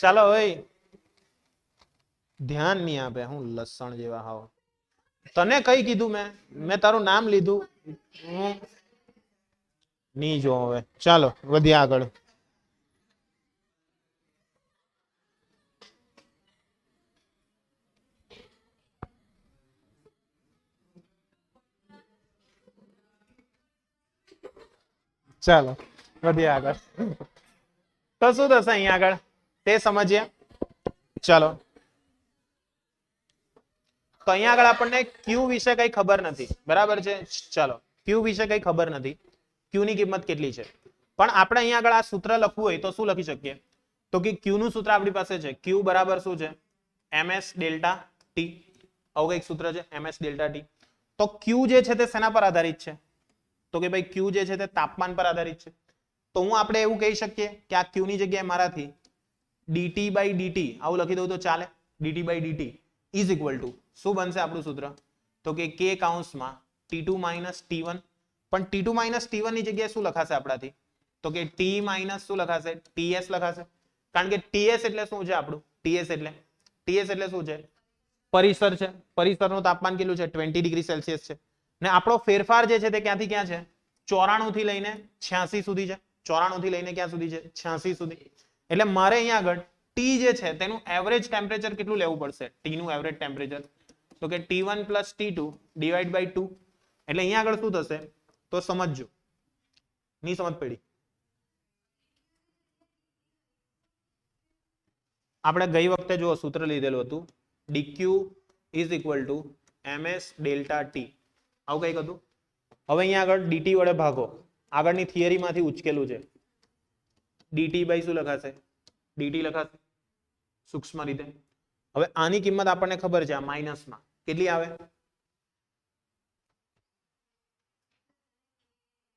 [SPEAKER 1] ચાલો ભાઈ ધ્યાન નહીં આપે, હું લસણ જેવા હાવ. તને કઈ કીધું? મેં તારું નામ લીધું, હું નહીં જો હવે. ચાલો વધીએ આગળ. ચાલો વધીએ આગળ. તો શું થશે અહીંયા આગળ તે સમજીએ. ચાલો તો અહીંયા આગળ આપણને ક્યુ વિશે કઈ ખબર નથી, બરાબર છે. ચાલો ક્યુ વિશે કઈ ખબર નથી, ક્યુ ની કિંમત કેટલી છે. પણ આપણે અહીંયા આગળ આ સૂત્ર લખવું હોય તો શું લખી શકીએ? તો કે ક્યુ નું સૂત્ર આપણી પાસે છે. ક્યુ બરાબર શું છે? ms delta T. આવું કઈક સૂત્ર છે, ms ડેલ્ટા ટી. તો ક્યુ જે છે તે શેના પર આધારિત છે? તો કે ભાઈ ક્યુ જે છે તે તાપમાન પર આધારિત છે. તો હું આપણે એવું કહી શકીએ કે આ ક્યુ ની જગ્યાએ મારાથી dt/dt આવું લખી દઉં તો ચાલે. dt/dt ઇઝ ઇક્વલ ટુ શું બનશે આપણું સૂત્ર? તો કે k કૌંસમાં T2 - T1. પણ T2 - T1 ની જગ્યાએ શું લખાશે આપણાથી? તો કે T માઇનસ શું લખાશે? TS લખાશે. કારણ કે TS એટલે શું છે આપણું? TS એટલે શું છે? પરિસર છે. પરિસરનું તાપમાન કેટલું છે? 20 ડિગ્રી સેલ્સિયસ છે. ને આપણો ફેરફાર જે છે તે ક્યાંથી ક્યાં છે? 94 થી લઈને 86 સુધી છે. 94 થી લઈને ક્યાં સુધી છે? 86 સુધી. એટલે મારે અહીંયા આગળ T જે છે તેનું એવરેજ ટેમ્પરેચર કેટલું લેવું પડશે? T નું એવરેજ ટેમ્પરેચર તો કે T1 + T2 ડિવાઇડ બાય 2. એટલે અહીંયા આગળ શું થશે? તો સમજજો, ની સમજ પડી. આપણે ગઈ વખતે જો સૂત્ર લીધેલું હતું dq is equal two ms delta T, આવું કંઈક હતું. હવે અહીંયા આગળ dt વડે ભાગો, આગળની થિયરીમાંથી ઉચકેલું છે. dt બાય શું લખાશે? dt લખાશે સૂક્ષ્મ રીતે. હવે આની કિંમત આપણને ખબર છે, આ માઇનસમાં કેટલી આવે?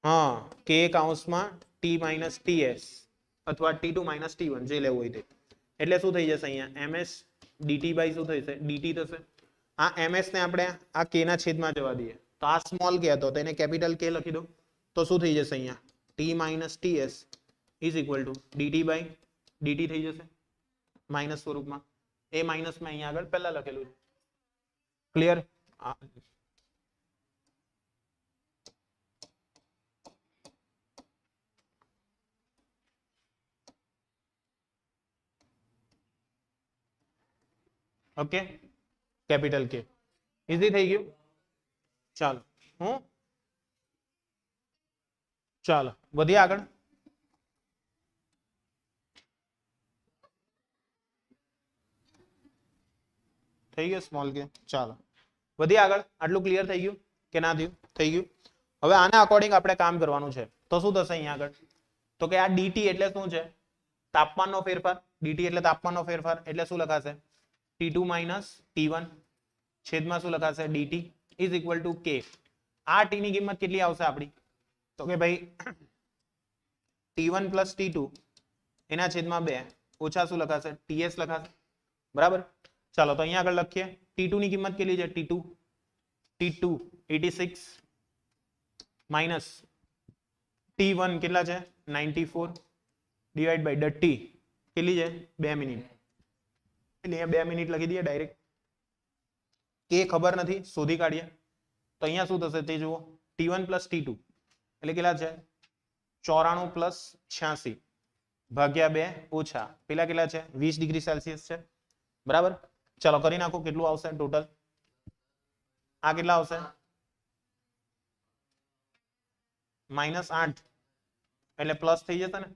[SPEAKER 1] હા, k કૌંસમાં t માઇનસ ts અથવા t2 માઇનસ t1 જે લેવું હોય તે. એટલે શું થઈ જશે અહીંયા ms dt બાય શું થશે? dt થશે. આ ms ને આપણે આ k ના છેદમાં જવા દઈએ, તો આ સ્મોલ k હતો તો એને કેપિટલ k લખી દો, તો શું થઈ જશે અહીંયા t minus ts is equal to dt by dt થઈ જશે માઇનસ સ્વરૂપમાં. એ માઇનસ માં અહીંયા આગળ પહેલા લખેલું છે. ક્લિયર? ઓકે, કેપિટલ કે ઈઝી થઈ ગયું. ચાલો ચાલો વધીએ આગળ. થઈ ગયું સ્મોલ કે. ચાલો વધીએ આગળ. આટલું ક્લિયર થઈ ગયું કે ના થયું? થઈ ગયું. હવે આના અકોર્ડિંગ આપણે કામ કરવાનું છે. તો શું થશે અહીંયા આગળ? તો કે આ dt એટલે શું છે? તાપમાનનો ફેરફાર. dt એટલે તાપમાનનો ફેરફાર, એટલે શું લખાશે? T2 માઇનસ T1 છેદમાં શું લખાશે? dt is equal two k. આ t ની કિંમત કેટલી આવશે આપણી? તો કે ભાઈ T1 પ્લસ T2 એના છેદમાં 2 ઓછા શું લખાશે? ts લખાશે. બરાબર. ચાલો તો અહીંયા આગળ લખીએ. T2 ની કિંમત કેટલી છે? T2 86 માઇનસ T1 કેટલા છે? 94 ડિવાઈડ બાય t કેટલી છે? 2 મિનિટ. એટલે 2 મિનિટ લખી દઈએ ડાયરેક્ટ. કે ખબર નથી, શોધી કાઢીએ. તો અહીંયા શું થશે તે જુઓ. T1 પ્લસ T2 એટલે કેટલા છે? 94 પ્લસ 86 ભાગ્યા 2 ઓછા પેલા કેટલા છે? 20 ડિગ્રી સેલ્સિયસ છે. બરાબર. ચાલો કરી નાખો કેટલું આવશે ટોટલ. આ કેટલા આવશે? -8 એટલે પ્લસ થઈ જશે ને.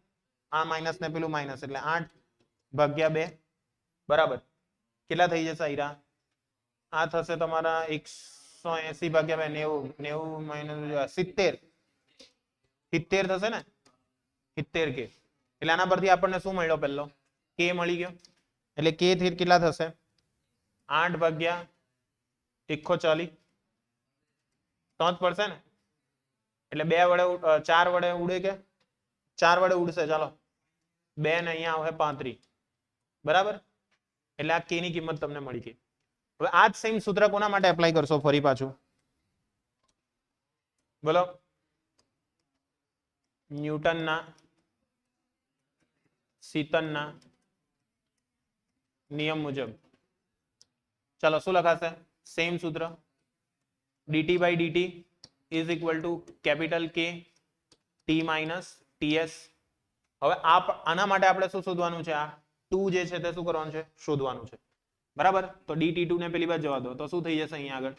[SPEAKER 1] આ માઇનસ ને પેલું માઇનસ એટલે 8 ભાગ્યા 2 બરાબર કેટલા થઈ જશે? આયરા આ થશે તમારા 180 ભાગ્યા 2 90 માઇનસ 70 થશે ને. 70 કે એટલે આના પરથી આપણને શું મળ્યો? પહેલો કે મળી ગયો. એટલે કે થી કેટલા થશે? 8 ભાગ્યા 140 તો જ પડશે ને. એટલે 2 વડે 4 વડે ઉડે કે 4 વડે ઉડશે. ચાલો 2 ને અહીંયા આવે 35 બરાબર. એટલે આ કે ની કિંમત તમને મળી ગઈ. હવે આ જ સેમ સૂત્ર કોના માટે એપ્લાય કરશો ફરી પાછું? બોલો. ન્યૂટનના શીતનના નિયમ મુજબ. ચાલો શું લખાશે? સેમ સૂત્ર dt by dt is equal to capital K t minus ts. હવે આના માટે આપણે શું શોધવાનું છે? આ 2 જે છે તે શું કરવાનું છે? શોધવાનું છે. બરાબર. તો dt2 ને પેલી બાજુ જવા દો તો શું થઈ જશે અહીંયા આગળ?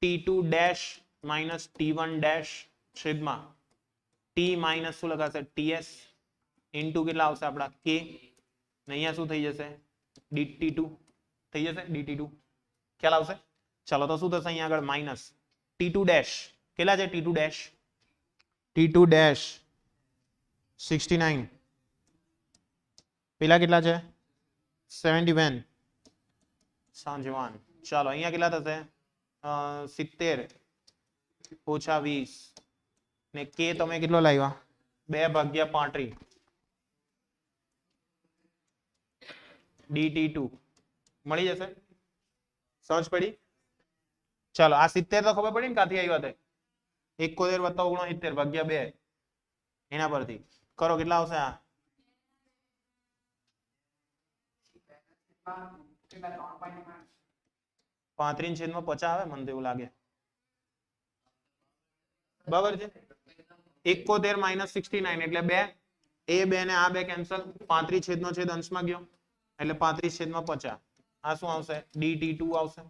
[SPEAKER 1] t2 dash minus t1 dash છેદમાં t માઇનસ શું લખાશે? ts ઇન્ટુ કેટલા આવશે આપણા? k ને અહીંયા શું થઈ જશે? dt2 થઈ જશે. dt2 ખ્યાલ આવશે? ચાલો તો શું થશે અહીંયા આગળ? માઇનસ t2 ડેશ કેટલા છે? t2 ડેશ 69 પેલા કેટલા છે? 71 સાંજવાન. ચાલો અહીંયા કેટલા થશે? 70 ઓછા 20 ને કે તમે કેટલો લાવ્યા? 2 ભાગ્યા 35 dt2 મળી જશે. સમજ પડી? ચાલો આ 70 તો ખબર પડી ને ક્યાંથી આવ્યા તે? 71 વત્તા 69 ભાગ્યા 2 એના પરથી કરો કેટલા આવશે? આ 35/50 આવે મને તો એવું લાગે. બરાબર છે. 71 માઇનસ 69 એટલે 2 એ 2 ને આ 2 કેન્સલ. 35 છેદનો છેદ અંશમાં ગયો એટલે 35/50. આ શું આવશે? dt2 આવશે.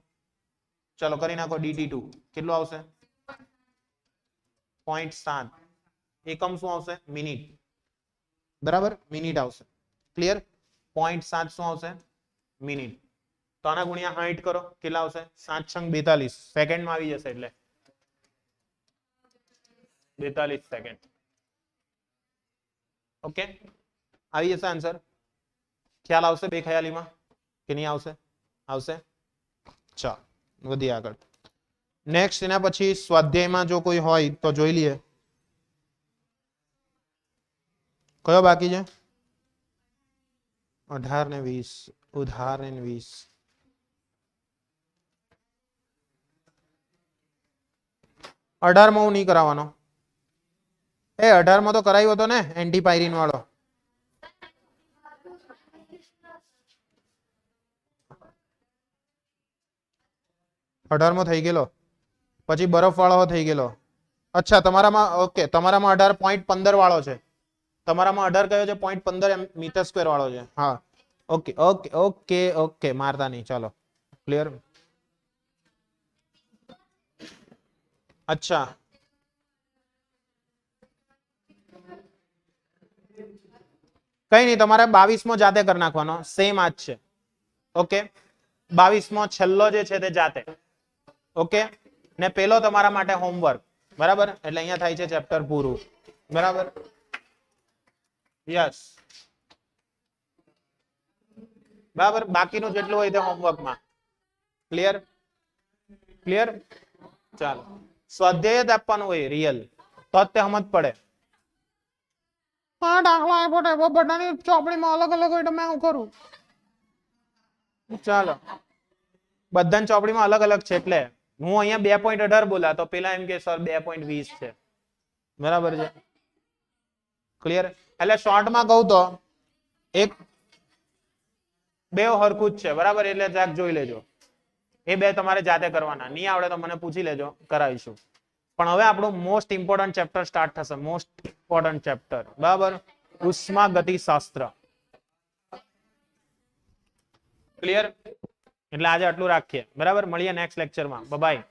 [SPEAKER 1] ચલો કરી નાખો. dt2 કેટલું આવશે? 0.7. એકમ શું આવશે? મિનિટ. બરાબર મિનિટ આવશે. ક્લિયર? 0.7 શું આવશે? મિનિટ. તો આના ગુણ્યા 60 કરો કેટલા આવશે 7 છંગ 42 સેકન્ડમાં આવી જશે એટલે 42 સેકન્ડ ઓકે આવી જશે આન્સર ખ્યાલ આવશે બે ખ્યાલીમાં કે નહીં આવશે આવશે ચાલ વધીએ આગળ નેક્સ્ટ એના પછી સ્વાધ્યાયમાં જો કોઈ હોય તો જોઈ લઈએ કયો બાકી છે 18 ને 20 ઉધાર ને 20 18 હું નહીં કરાવવાનો એ 18 તો કરાવ્યો હતો ને એન્ટીપાયરીન વાળો થઈ ગયેલો પછી બરફ વાળો થઈ ગયેલો અચ્છા તમારામાં ઓકે તમારામાં 18.15 વાળો છે તમારામાં 18 કયો છે 0.15 મીટર સ્ક્વેર વાળો છે હા ઓકે ઓકે ઓકે ઓકે મારતા નહીં ચાલો ક્લિયર અચ્છા કઈ નહીં તમારે 22મો જાતે કરી નાખવાનો સેમ આ જ છે ઓકે 22મો છેલ્લો જે છે તે જાતે ઓકે ને પેલો તમારા માટે હોમવર્ક બરાબર એટલે અહીંયા થાય છે ચેપ્ટર પૂરું બરાબર યસ બરાબર બાકીનું જેટલું હોય તે હોમવર્કમાં ક્લિયર ક્લિયર ચાલો સ્વાધ્યાય જ આપવાનું હોય રિયલ તો જ તે સમજ પડે હા દાખલા આપ્યો બધાની ચોપડીમાં અલગ અલગ હોય તો મેં હું કરું ચાલો બધાની ચોપડીમાં અલગ અલગ છે એટલે હું અહીંયા 2.18 બોલા તો પેલા એમ કે સર 2.20 છે બરાબર છે ક્લિયર એટલે શોર્ટમાં કહું તો એક બે હરખું જ છે બરાબર એટલે જરાક જોઈ લેજો એ બે તમારે જાતે કરવાના નહીં આવડે તો મને પૂછી લેજો કરાવીશું પણ હવે આપણું મોસ્ટ ઇમ્પોર્ટન્ટ ચેપ્ટર સ્ટાર્ટ થશે મોસ્ટ ઇમ્પોર્ટન્ટ ચેપ્ટર બરાબર ઉષ્માગતિશાસ્ત્ર ક્લિયર એટલે આજે આટલું રાખીએ બરાબર મળીએ નેક્સ્ટ લેક્ચરમાં બાય